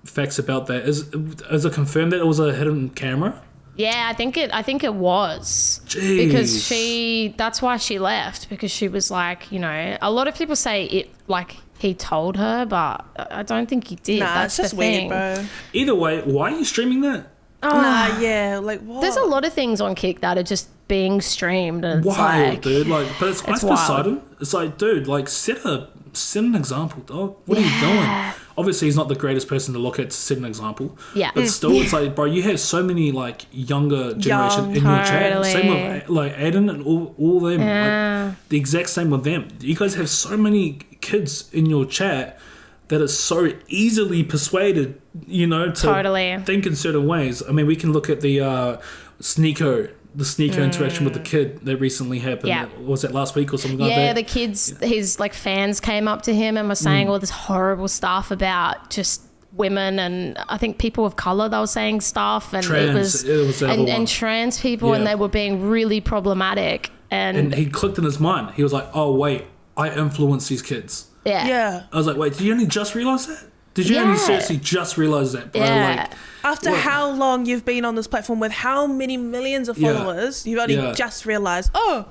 facts about that. Is it confirmed that it was a hidden camera?
Yeah, I think it was.
Jeez.
Because that's why she left, because she was like, you know, a lot of people say it, like, he told her, but I don't think he did.
Nah,
that's
it's just weird, bro.
Either way, why are you streaming that?
Like what?
There's a lot of things on Kick that are just being streamed, and it's
wild,
like,
dude. Like, but it's Ice Poseidon. It's like, dude, like set an example, dog. What are you doing? Obviously, he's not the greatest person to look at to set an example.
Yeah.
But still, it's like, bro, you have so many like younger generation in your chat. Same with like Aiden and all them. Like, the exact same with them. You guys have so many kids in your chat that are so easily persuaded, you know, to think in certain ways. I mean, we can look at the Sneeko interaction with the kid that recently happened.
Yeah.
Was that last week or something like that?
Yeah, the kids, his like fans came up to him and were saying all this horrible stuff about just women, and I think people of color, they were saying stuff, and and trans people, and they were being really problematic. And
he clicked in his mind. He was like, oh wait, I influence these kids.
Yeah.
I was like, wait, did you only just realize that? Did you only seriously just realize that, bro?
Yeah.
After how long you've been on this platform with how many millions of followers, you've only just realized, oh,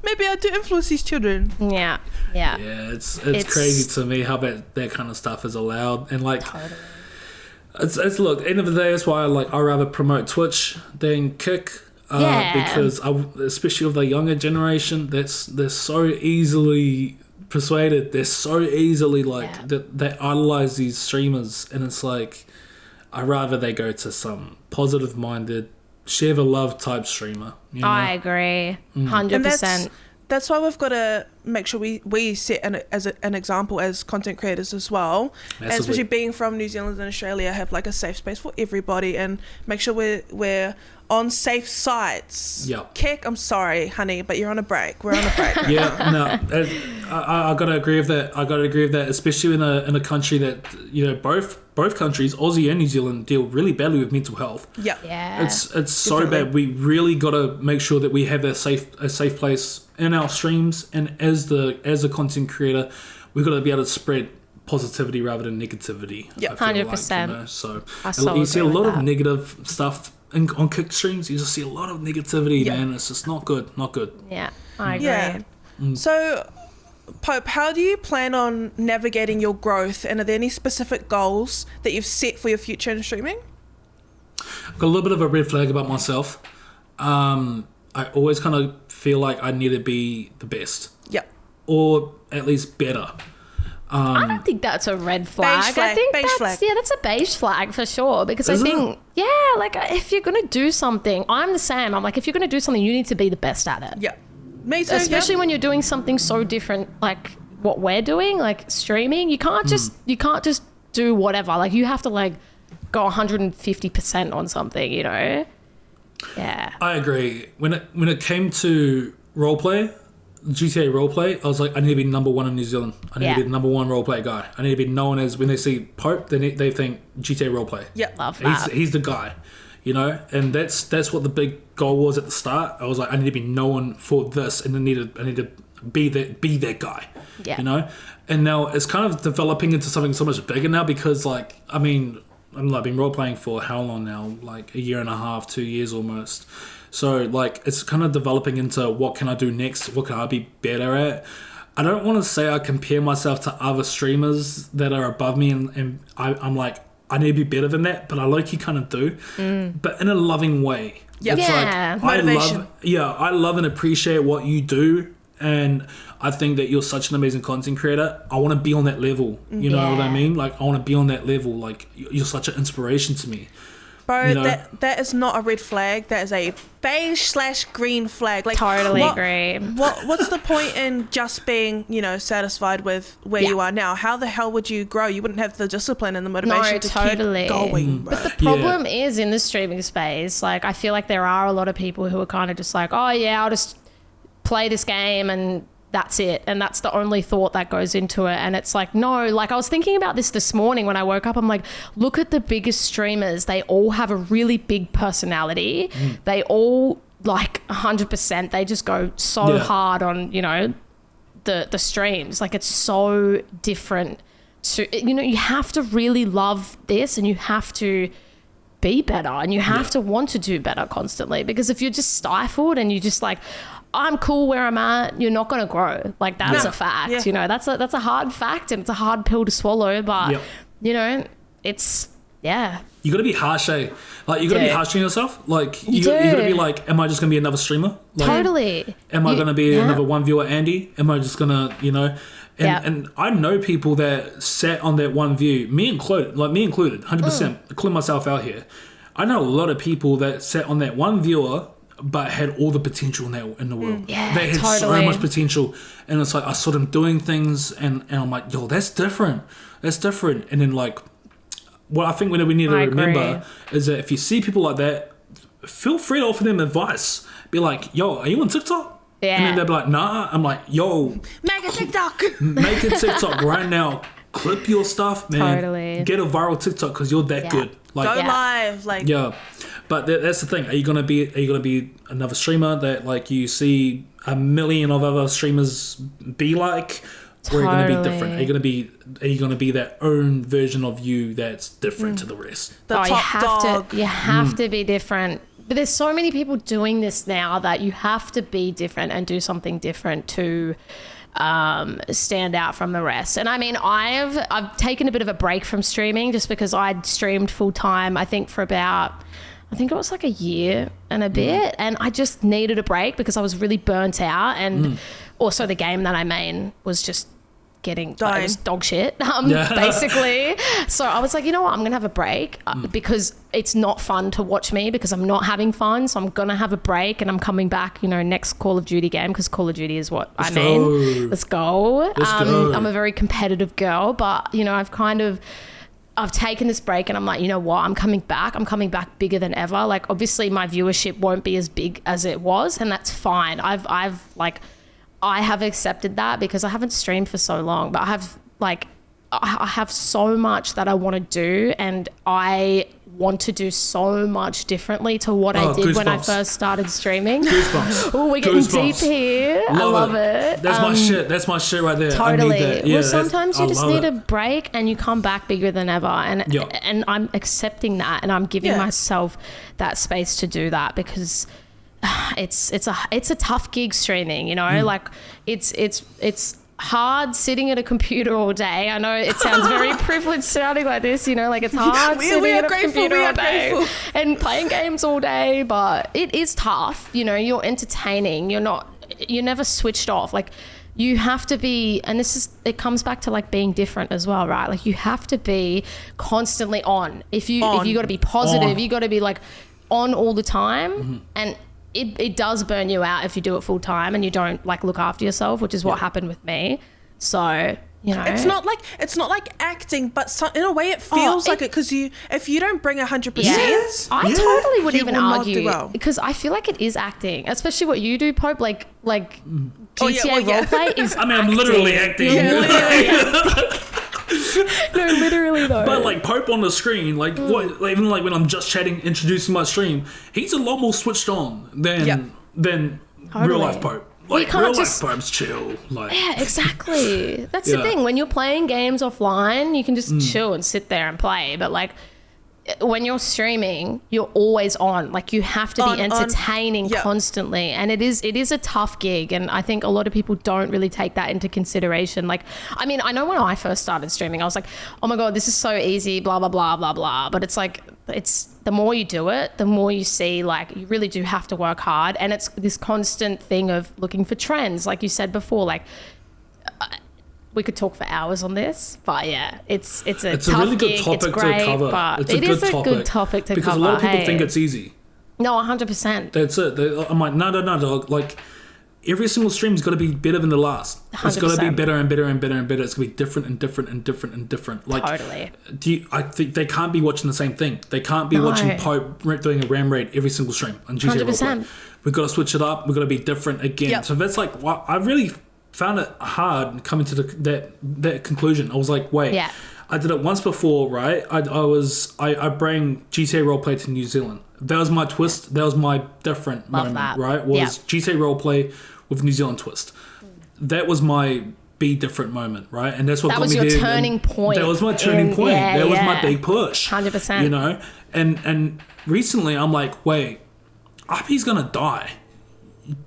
maybe I do influence these children.
Yeah.
Yeah, it's crazy to me how that kind of stuff is allowed. And like,
Totally.
it's look, end of the day, that's why I rather promote Twitch than Kick. Because especially with the younger generation, they're so easily persuaded. They're so easily they idolize these streamers, and it's like I'd rather they go to some positive minded, share the love type streamer. You know?
I agree, 100%.
That's why we've got to make sure we set an example as content creators as well.
Massively.
And especially being from New Zealand and Australia, have like a safe space for everybody, and make sure we're on safe sites.
Yeah.
Kick, I'm sorry, honey, but you're on a break. We're on a break.
Yeah, no, I got to agree with that. Especially in a country that, you know, both countries, Aussie and New Zealand, deal really badly with mental health.
Yeah.
Yeah.
It's so bad. We really got to make sure that we have a safe place in our streams, and as a content creator, we've got to be able to spread positivity rather than negativity.
Yeah,
100%.
You know? So
I
you see a lot of
that.
negative stuff on Kick streams. You just see a lot of negativity, man. It's just not good.
Yeah, I agree.
Yeah. So, Pope, how do you plan on navigating your growth, and are there any specific goals that you've set for your future in streaming?
I've got a little bit of a red flag about myself. I always kind of feel like I need to be the best.
Yep.
Or at least better.
I don't think that's a red flag.
Beige flag,
I think
beige
that's
flag.
that's a beige flag for sure. Because
Is
I
it?
think like if you're gonna do something, I'm the same. I'm like, if you're gonna do something, you need to be the best at it.
Yeah. Me too.
Especially when you're doing something so different, like what we're doing, like streaming. You can't just do whatever. Like you have to like go 150% on something. You know. Yeah.
I agree. When it came to roleplay, GTA roleplay, I was like, I need to be number one in New Zealand. I need to be the number one roleplay guy. I need to be known as, when they see Pope, they think GTA roleplay.
Yeah.
Love that.
He's the guy, you know, and that's what the big goal was at the start. I was like, I need to be known for this, and I need to be that guy.
Yeah.
You know, and now it's kind of developing into something so much bigger now, because like, I mean, I've been role playing for how long now? Like a year and a half, 2 years almost. So like it's kind of developing into what can I do next? What can I be better at? I don't want to say I compare myself to other streamers that are above me, and I'm like, I need to be better than that, but I like you kind of do, but in a loving way.
Yeah.
It's
Yeah.
like
Motivation.
I love and appreciate what you do, and I think that you're such an amazing content creator. I want to be on that level. You know what I mean? Like I want to be on that level. Like you're such an inspiration to me.
Bro,
You know?
that is not a red flag. That is a beige/green flag. Like
Totally agree.
What's the point in just being, you know, satisfied with where you are now? How the hell would you grow? You wouldn't have the discipline and the motivation to
totally.
keep going. Bro.
But the problem is in the streaming space, like I feel like there are a lot of people who are kind of just like, oh yeah, I'll just play this game and that's it, and that's the only thought that goes into it. And it's like, no, like I was thinking about this morning when I woke up. I'm like, look at the biggest streamers, they all have a really big personality. They all like 100%, they just go so hard on, you know, the streams. Like it's so different to, you know, you have to really love this, and you have to be better, and you have to want to do better constantly, because if you're just stifled and you just like, I'm cool where I'm at, you're not going to grow. Like that's a fact.
Yeah.
You know, that's a hard fact, and it's a hard pill to swallow, but you know, it's
You gotta be harsh, eh? Like you gotta be harsh on yourself. Like you
do.
gotta be like, am I just gonna be another streamer? Like,
totally.
Am I gonna be another one viewer Andy? Am I just gonna, you know? And I know people that sat on that one view, me included, 100%, including myself out here. I know a lot of people that sat on that one viewer, but had all the potential in the world.
Yeah,
they had so
totally.
much potential, and it's like I saw them doing things, and I'm like, yo, that's different. And then like, what I think we need to remember is that if you see people like that, feel free to offer them advice. Be like, yo, are you on TikTok?
Yeah.
And then they'll be like, nah. I'm like, yo,
Make a TikTok.
make a TikTok right now. Clip your stuff, man.
Totally.
Get a viral TikTok because you're that good. Like,
Go live. Like
but that's the thing. Are you gonna be another streamer that like you see a million of other streamers be like, Or are you going to be different? Are you going to be that own version of you that's different to the rest?
The top dog.
You have to be different. But there's so many people doing this now that you have to be different and do something different to stand out from the rest. And I mean, I've taken a bit of a break from streaming just because I'd streamed full time, I think it was like a year and a bit, and I just needed a break because I was really burnt out, and also the game that I main was just it was dog shit, basically. So I was like, you know what, I'm gonna have a break because it's not fun to watch me because I'm not having fun. So I'm gonna have a break, and I'm coming back, next Call of Duty game, because Call of Duty is what I mean. Let's go. I'm a very competitive girl, but I've taken this break, and I'm like, you know what, I'm coming back bigger than ever. Like, obviously my viewership won't be as big as it was, and that's fine. I have accepted that because I haven't streamed for so long, but I have so much that I want to do, and I want to do so much differently to what I did when I first started streaming.
Goosebumps.
Oh, we're getting deep here. I love it.
That's my shit. That's my shit right there.
Totally.
I need that. Yeah,
well, sometimes you just need a break, and you come back bigger than ever. And I'm accepting that, and I'm giving myself that space to do that, because it's a tough gig streaming, like it's hard sitting at a computer all day. I know it sounds very privileged sounding like this, like it's hard sitting at a computer all day and playing games all day, but it is tough. You're entertaining. You're never switched off. Like, you have to be, and it comes back to like being different as well, right? Like, you have to be constantly on. If you got to be positive, you got to be like on all the time, and it does burn you out if you do it full time and you don't like look after yourself, which is what happened with me. So,
it's not like acting, but in a way it feels like it, because if you don't bring 100%,
I totally would even
will not
argue
do well.
Because I feel like it is acting, especially what you do, Pope. Like GTA roleplay is.
I mean, I'm literally acting.
You're literally acting. No, literally though.
But like Pope on the screen, even like when I'm just chatting, introducing my stream, he's a lot more switched on than real life Pope. Like, real life Pope's chill. Like,
yeah, exactly. That's the thing. When you're playing games offline, you can just chill and sit there and play. But like, when you're streaming, you're always on. Like, you have to be entertaining constantly, and it is a tough gig, and I think a lot of people don't really take that into consideration. Like, I mean, I know when I first started streaming, I was like, oh my god, this is so easy, blah blah blah blah blah. But it's like, it's the more you do it, the more you see, like, you really do have to work hard, and it's this constant thing of looking for trends, like you said before. Like, we could talk for hours on this, but it's a tough
really good
gig.
topic
it's great,
to cover.
But
it's
it is a good topic to
because
cover.
Because a lot of people think it's easy.
No, 100%.
That's it. I'm like, no, dog. Like, every single stream's got to be better than the last. 100%. It's got to be better and better and better and better. It's got to be different and different and different and different. Like,
totally.
I think they can't be watching the same thing. They can't be watching Pope doing a ram raid every single stream on GTA 100%. We've got to switch it up. We've got to be different again. Yep. So that's like, I really found it hard coming to that conclusion. I was like, wait, I did it once before, right? I bring GTA roleplay to New Zealand. That was my twist. That was my different moment, right? Was GTA roleplay with New Zealand twist. That was my be different moment, right? And that's what got me there. That was your
turning point.
That was my turning point. That was my big push.
100%.
And recently I'm like, wait, RP's gonna die.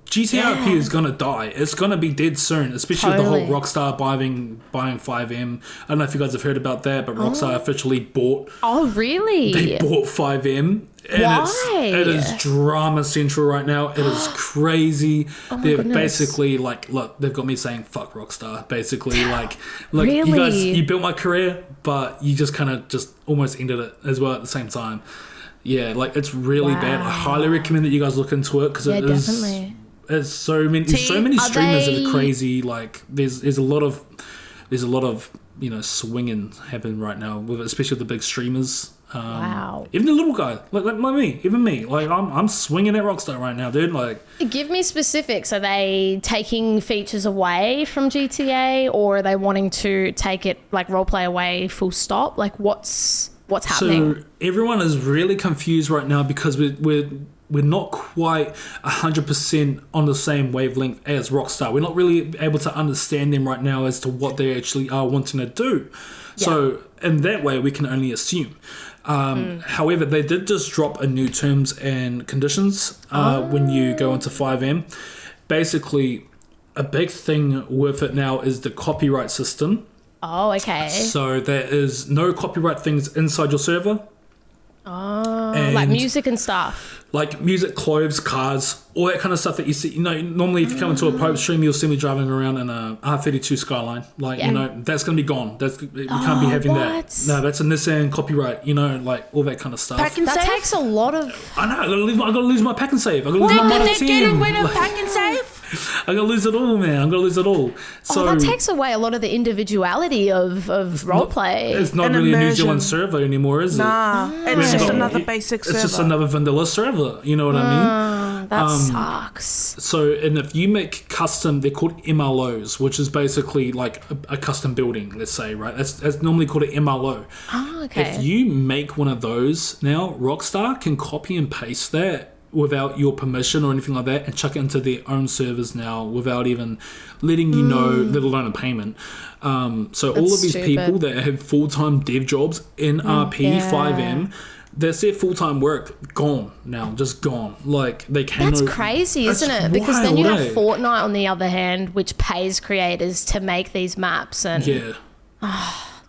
GTA RP is gonna die. It's gonna be dead soon, especially with the whole Rockstar buying 5M. I don't know if you guys have heard about that, but Rockstar officially bought.
Oh, really?
They bought 5M, and it is drama central right now. It is crazy. They're basically like, look, they've got me saying fuck Rockstar. Basically, like, look,
really?
You guys, you built my career, but you just kind of just almost ended it as well at the same time. Yeah, like, it's really bad. I highly recommend that you guys look into it, because it is.
Definitely.
There's so many streamers that are crazy. Like, there's a lot of swinging happening right now, with especially the big streamers. Even the little guy, like me, even me. Like, I'm swinging at Rockstar right now, dude. Like,
give me specifics. Are they taking features away from GTA, or are they wanting to take it like roleplay away full stop? Like, what's happening?
So everyone is really confused right now, because we're we're not quite 100% on the same wavelength as Rockstar. We're not really able to understand them right now as to what they actually are wanting to do. So in that way, we can only assume. However, they did just drop a new terms and conditions when you go into 5M. Basically, a big thing with it now is the copyright system.
Oh, okay.
So there is no copyright things inside your server.
Oh,
And
like music and stuff.
like music, clothes, cars, all that kind of stuff that you see. You know, normally if you come into a Pope stream, you'll see me driving around in a R32 Skyline. Like, you know, that's going to be gone. We can't be having that. No, that's a Nissan copyright, you know, like all that kind of stuff.
Pack and
That
save?
takes a lot of...
I know, I got to lose my pack and save. I got to lose my Model
They're
10.
getting rid of pack and save?
I got to lose it all, man. I'm going to lose it all. So
that takes away a lot of the individuality of roleplay.
it's not
An
really a New
immersion.
Zealand server anymore, is it?
Nah, it's just another basic server.
It's just another vanilla server. You know what I mean?
That sucks.
So, and if you make custom, they're called MLOs, which is basically like a custom building, let's say, right? That's normally called an MLO.
Oh, okay.
If you make one of those now, Rockstar can copy and paste that without your permission or anything like that and chuck it into their own servers now without even letting you know, let alone a payment. So all of these
stupid.
people that have full-time dev jobs in RP, 5M, that's their full-time work gone now, just gone. Like they can.
That's crazy, isn't it? Because then you have Fortnite on the other hand, which pays creators to make these maps, and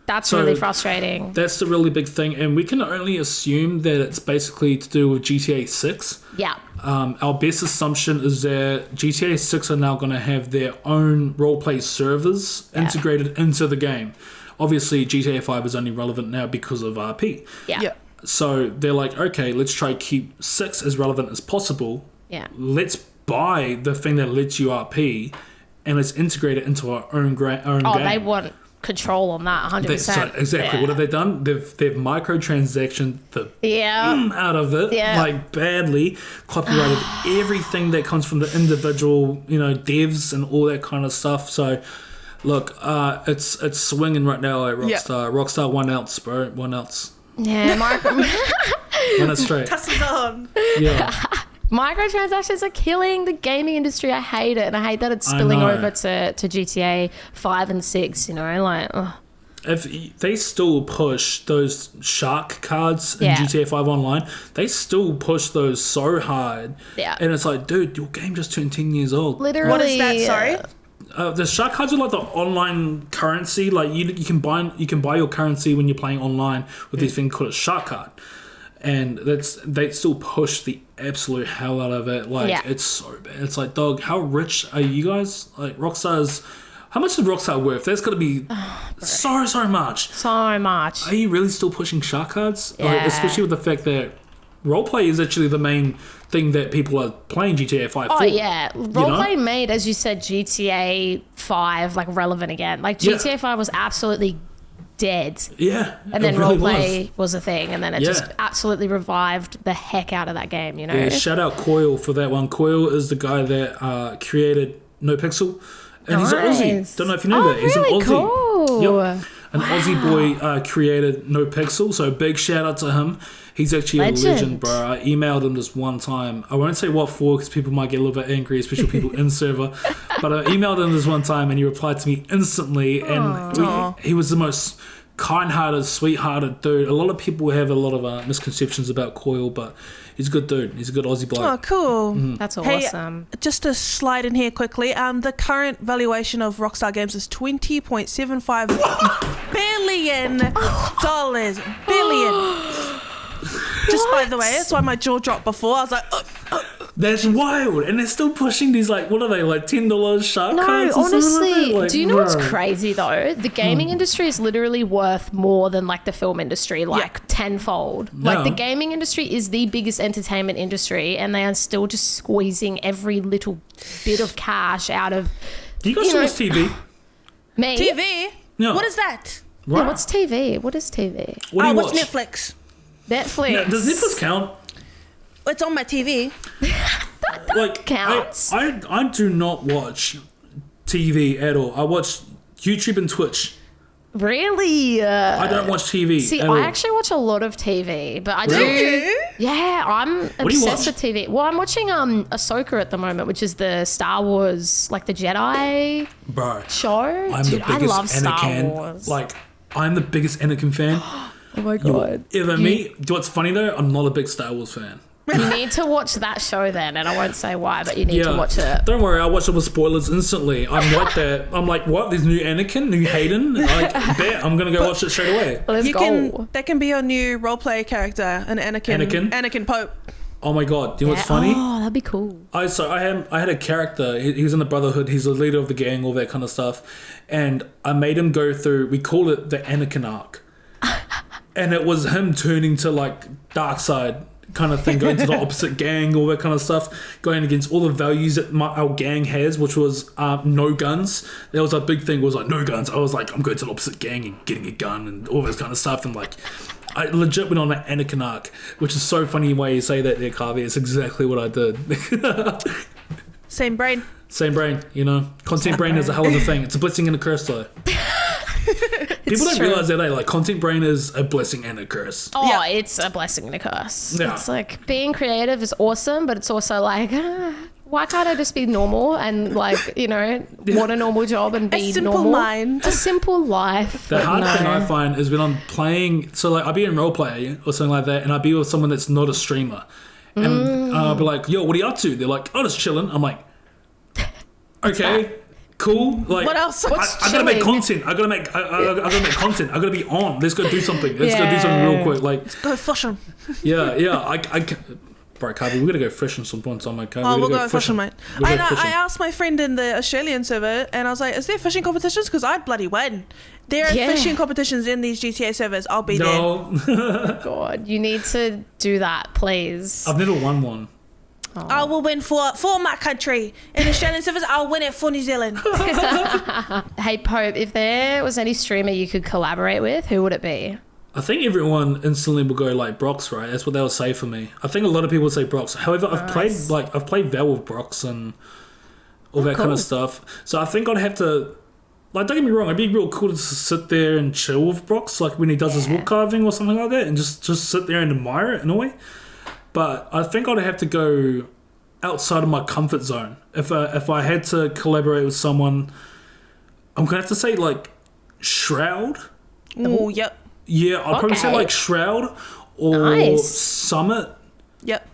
that's
So
really frustrating.
That's the really big thing, and we can only assume that it's basically to do with GTA 6.
Yeah.
Our best assumption is that GTA 6 are now going to have their own roleplay servers integrated into the game. Obviously, GTA 5 is only relevant now because of RP.
Yeah.
So they're like, okay, let's try to keep 6 as relevant as possible.
Yeah.
Let's buy the thing that lets you RP, and let's integrate it into our own game.
Oh, they want control on that 100%.
So exactly.
Yeah.
What have they done? They've microtransaction the out of it, like badly, copyrighted everything that comes from the individual, you know, devs and all that kind of stuff. So look, it's swinging right now at Rockstar. Rockstar 1 ounce, bro, 1 ounce.
Yeah,
1 ounce straight.
Tosses on.
Yeah.
microtransactions are killing the gaming industry. I hate it, and I hate that it's spilling over to GTA 5 and 6, you know, like... Ugh.
If they still push those shark cards in GTA 5 Online, they still push those so hard.
Yeah.
And it's like, dude, your game just turned 10 years old.
Literally.
What is that, sorry?
The shark cards are like the online currency. Like you can buy your currency when you're playing online with this thing called a shark card. And they still push the absolute hell out of it. Like it's so bad. It's like, dog, how rich are you guys? Like Rockstar's... How much is Rockstar worth? That's got to be so much.
So much.
Are you really still pushing shark cards?
Yeah.
Like, especially with the fact that roleplay is actually the main thing that people are playing GTA 5 for.
Oh, yeah. Roleplay made, as you said, GTA 5, like, relevant again. Like, GTA 5 was absolutely dead.
Yeah.
And then
really
roleplay was a thing. And then it just absolutely revived the heck out of that game, you know?
Yeah, shout out Coil for that one. Coil is the guy that created No Pixel. And he's an Aussie. Don't know if you know that. He's
really
an Aussie.
Cool.
Yep. An Aussie boy created No Pixel, so big shout out to him. He's actually a legend, bro. I emailed him this one time. I won't say what for because people might get a little bit angry, especially people in server. But I emailed him this one time and he replied to me instantly. And he was the most kind-hearted, sweethearted dude. A lot of people have a lot of misconceptions about Coil, but he's a good dude. He's a good Aussie bloke.
Oh, cool.
That's awesome.
Hey, just to slide in here quickly, the current valuation of Rockstar Games is $20.75 billion. Billion. Just by the way, that's why my jaw dropped before. I was like,
That's wild. And they're still pushing these, like, what are they, like $10 shark cards?
No,
or something like
honestly,
that? Like,
do you know what's crazy though? The gaming industry is literally worth more than like the film industry, like tenfold. Like the gaming industry is the biggest entertainment industry, and they are still just squeezing every little bit of cash out of.
Do you guys watch TV?
Me?
TV?
No.
What is that?
Right.
Yeah, what's TV? What is TV?
What do you
watch
watch?
Netflix.
Netflix.
No, does Netflix count?
It's on my TV.
Like
counts.
I do not watch TV at all. I watch YouTube and Twitch.
Really?
I don't watch TV.
See,
at
I
all.
actually watch a lot of TV, but I
Really?
do. Yeah, I'm
do you
obsessed
watch?
with TV. Well, I'm watching Ahsoka at the moment, which is the Star Wars, like the Jedi
Bro,
show.
I'm
Dude,
the biggest
I love Star
Anakin.
Wars.
Like, I'm the biggest Anakin fan.
Oh my god.
Ever meet? Do what's funny though? I'm not a big Star Wars fan.
You need to watch that show then, and I won't say why, but you need to watch it.
Don't worry, I'll watch it with spoilers instantly. I'm like that. I'm like, what? There's new Anakin, new Hayden? Like, bet I'm gonna go watch it straight away.
Let's go.
That can be your new roleplay character, an Anakin. Anakin Pope.
Oh my god, do you know what's funny?
Oh, that'd be cool.
I had a character. He was in the Brotherhood. He's the leader of the gang, all that kind of stuff. And I made him go through. We call it the Anakin arc, and it was him turning to like dark side kind of thing, going to the opposite gang, all that kind of stuff, going against all the values that our gang has, which was no guns. That was a big thing. Was like no guns. I was like, I'm going to the opposite gang and getting a gun and all this kind of stuff, and like. I legit went on an Anakin arc, which is so funny way you say that there, Karvey. It's exactly what I did.
Same brain.
Same brain, you know. Content brain is a hell of a thing. It's a blessing and a curse, though. People don't realize that, like, content brain is a blessing and a curse.
Oh,
Yeah.
it's a blessing and a curse.
Yeah.
It's like being creative is awesome, but it's also like, why can't I just be normal and like, you know, want a normal job and be
A simple
normal?
mind.
A simple life.
The
but
hard
no.
thing I find is when I'm playing, so like I'll be in roleplay or something like that, and I'll be with someone that's not a streamer, and I'll be like, "Yo, what are you up to?" They're like, "Oh, just chilling." I'm like, "Okay, cool." Like,
What else? What's
I gotta make
chilling?
content. I gotta make content. I gotta be on. Let's go do something. Let's go do something real quick. Like,
Go fishing.
yeah. Bro, Karvey, we gotta go fishing some point time, mate.
Oh, we'll go fishing, mate.
We'll go
I
fishing.
asked my friend in the Australian server, and I was like, "Is there fishing competitions? Because I'd bloody win. There are
Yeah.
fishing competitions in these GTA servers. I'll be there."
No,
God, you need to do that, please.
I've never won one.
I will win for my country. In Australian servers, I'll win it for New Zealand.
Hey, Pope, if there was any streamer you could collaborate with, who would it be?
I think everyone instantly will go like Brox, right? That's what they'll say for me. I think a lot of people say Brox. However, I've played Val with Brox and all that kind
cool.
of stuff. So I think I'd have to, like, don't get me wrong, it'd be real cool to sit there and chill with Brox, like when he does his wood carving or something like that, and just sit there and admire it in a way. But I think I'd have to go outside of my comfort zone. If I had to collaborate with someone, I'm gonna have to say like Shroud.
Oh, yep.
Yeah, I'd probably say
Okay.
like Shroud or
Nice.
Summit.
Yep.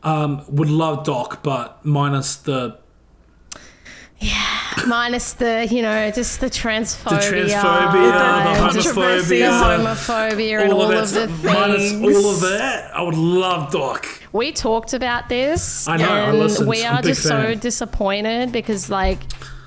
Would love Doc, but minus the
Minus the, you know, just the transphobia.
the
controversy.
homophobia and all of the
that.
things.
Minus all of that, I would love Doc.
We talked about this.
I know, I
and
listened.
we
I'm a
are
big
just so
fan.
disappointed because, like,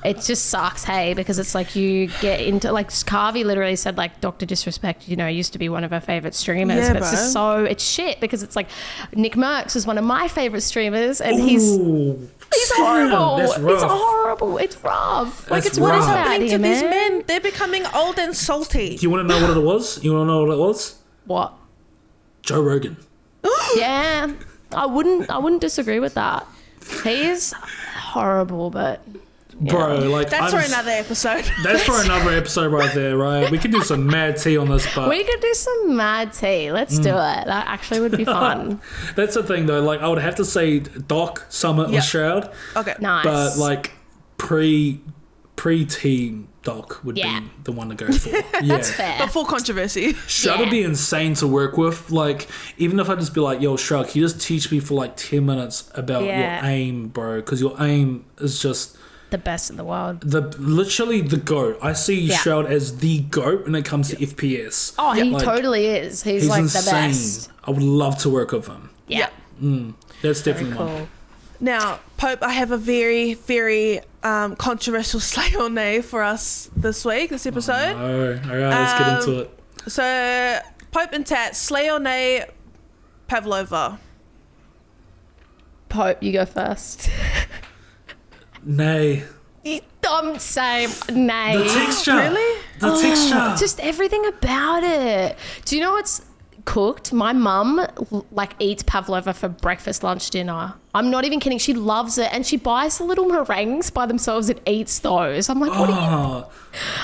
it just sucks, hey, because it's like you get into, like, Karvey literally said, like, Dr. Disrespect, you know, used to be one of her favourite streamers.
Yeah,
and it's
bro.
just so, it's shit because it's like Nick Merckx is one of my favourite streamers and he's horrible.
That's rough.
It's horrible. It's rough. Like,
That's
it's what is
rough.
that
Happening
here,
to these
man?
men, they're becoming old and salty.
Do you want to know what it was? You want to know what it was?
What?
Joe Rogan.
Yeah, I wouldn't disagree with that. He is horrible, but
Bro, like
That's for another episode.
That's for another episode right there, right? We could do some mad tea on this, but
we could do some mad tea. Let's do it. That actually would be fun.
that's the thing though. Like I would have to say Doc, Summit,
Yep.
or Shroud,
Okay.
Nice.
but like pre-team Doc would
Yeah.
be the one to go for. Yeah.
That's fair.
But full controversy.
Shroud
Yeah.
would be insane to work with. Like, even if I just be like, yo, Shroud, can you just teach me for like 10 minutes about
Yeah.
your aim, bro? Because your aim is just
The best in the world.
literally the GOAT. I see
Yeah.
Shroud as the GOAT when it comes to FPS.
Oh, he
Like,
totally is. He's like
insane.
the best.
I would love to work with him.
Yeah.
That's
Very
definitely one.
cool.
Now, Pope, I have a very, very controversial slay or nay for us this episode.
All right, let's get into it.
So, Pope and Tat, slay or nay, Pavlova.
Pope, you go first.
Nay.
Same. Nay.
The texture.
Really?
The texture.
Just everything about it. Do you know what's cooked. My mum like eats pavlova for breakfast, lunch, dinner. I'm not even kidding. She loves it, and she buys the little meringues by themselves and eats those. I'm like, what are you?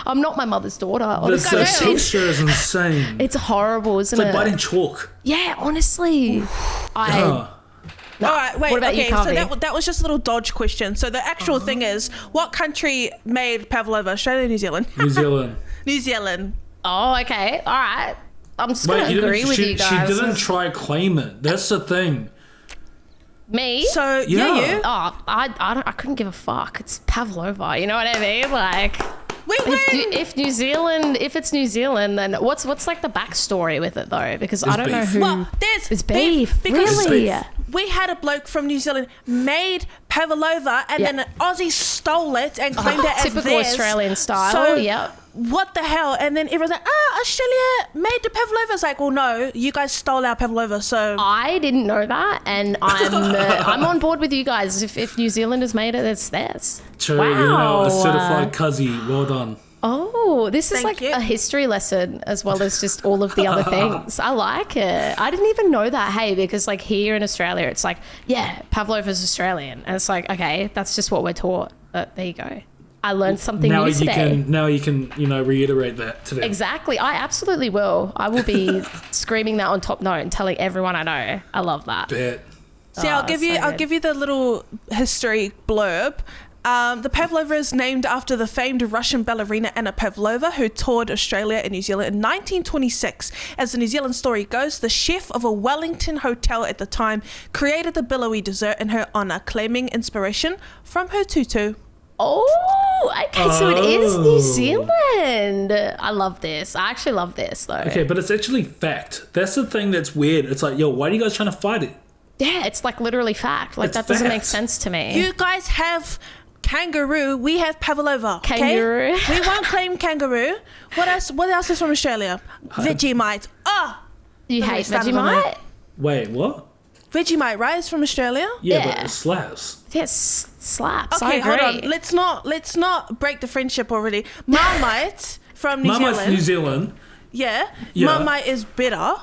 I'm not my mother's daughter. Honestly,
The texture is insane.
it's horrible, isn't
It's
it?
like biting chalk.
Yeah, honestly.
Oh.
All right, wait.
What about you,
Okay, so
Karvey?
that was just a little dodge question. So the actual thing is, what country made pavlova? Australia, or New Zealand?
New Zealand.
New Zealand.
Oh, okay. All right. I'm just going to
you
agree
didn't-
with
she,
you guys.
She didn't try claim it. That's the thing.
Me?
So
Yeah.
you.
Oh, I couldn't give a fuck. It's pavlova. You know what I mean? Like,
We win.
if it's New Zealand, then what's like the backstory with it though? Because I don't know
beef.
who.
Well, there's
It's beef.
because
Really?
It's
we had a bloke from New Zealand made pavlova, and
Yeah.
then an Aussie stole it and claimed it as
Typical
theirs.
Australian style.
So,
Yep.
what the hell? And then everyone's like, Australia made the pavlova. It's like, well, no, you guys stole our pavlova. So
I didn't know that, and I'm on board with you guys. If New Zealand has made it, it's theirs.
True,
Wow.
a certified cuzzy. Well done.
Oh, this is
Thank
like
you.
a history lesson as well as just all of the other things. I like it. I didn't even know that, hey, because like here in Australia, it's like, yeah, pavlova's Australian. And it's like, okay, that's just what we're taught. But there you go. I learned something new today.
Now you can reiterate that to them.
Exactly. I absolutely will. I will be screaming that on top note and telling everyone I know. I love that.
Bet.
see, I'll give you the little history blurb. The pavlova is named after the famed Russian ballerina Anna Pavlova, who toured Australia and New Zealand in 1926. As the New Zealand story goes, the chef of a Wellington hotel at the time created the billowy dessert in her honour, claiming inspiration from her tutu.
Oh, okay. So it is New
Oh.
Zealand. I love this. I actually love this though.
Okay, but it's actually fact. That's the thing that's weird. It's like, yo, why are you guys trying to fight it?
Yeah, it's like literally fact. Like
It's
that doesn't make
fact.
sense to me.
You guys have kangaroo, we have pavlova. Okay?
Kangaroo.
We won't claim kangaroo. What else? What else is from Australia? Vegemite.
You
Don't
hate
get started on
Vegemite?
that.
Wait, what?
Vegemite, right? Is from Australia.
Yeah,
Yeah.
but it slaps.
Yes, slaps.
Okay,
I agree.
hold on. Let's not break the friendship already. Marmite from New
Marmite's
Zealand.
New Zealand.
Yeah.
Yeah.
Marmite is bitter.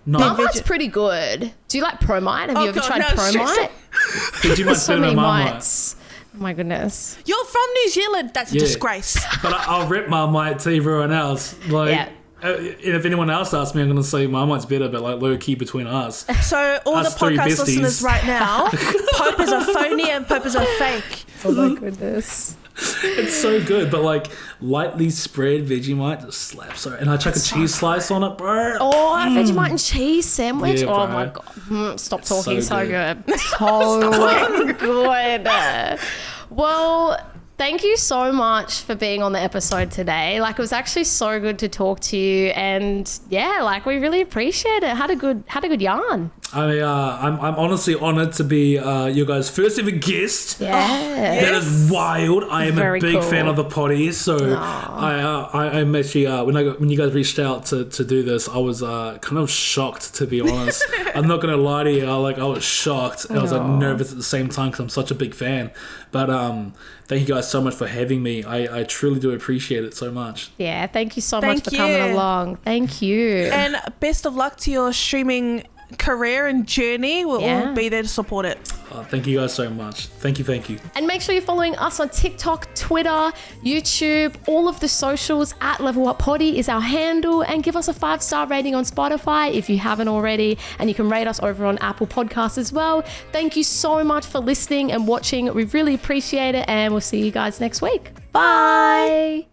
No.
Marmite's pretty good. Do you like Promite? Have
Oh,
you ever
God,
tried
no,
Promite?
Did you
There's so
better
many
than Marmite?
mites. Oh my goodness.
You're from New Zealand. That's a
Yeah.
disgrace.
But I'll rip Marmite to everyone else. Like,
Yeah.
and if anyone else asks me, I'm going to say Marmite's better, but like low key between us.
So all
Us
the
three
podcast
besties.
listeners right now, Pope is a phony and Pope is a fake.
Oh my goodness.
It's so good, but like lightly spread Vegemite just slaps. Sorry, and I chuck a cheese slice on it, bro.
Oh, a Vegemite and cheese sandwich.
Yeah,
Oh
bro.
my god. Stop
so
talking. So
good.
good. So good. Well, thank you so much for being on the episode today. Like, it was actually so good to talk to you, and yeah, like we really appreciate it. Had a good yarn.
I'm honestly honored to be your guys' first ever guest.
Yeah.
That is wild. I am
Very
a big
cool.
fan of the potty, so I'm actually when you guys reached out to do this, I was kind of shocked, to be honest. I'm not gonna lie to you. I was shocked. And I was like nervous at the same time because I'm such a big fan. But thank you guys so much for having me. I truly do appreciate it so much.
Yeah, thank you so
Thank
much for coming
you.
along. Thank you.
And best of luck to your streaming career and journey. We'll
Yeah.
all be there to support it.
Thank you guys so much. Thank you.
And make sure you're following us on TikTok, Twitter, YouTube, all of the socials at Level Up Potty is our handle. And give us a 5-star rating on Spotify if you haven't already. And you can rate us over on Apple Podcasts as well. Thank you so much for listening and watching. We really appreciate it. And we'll see you guys next week. Bye.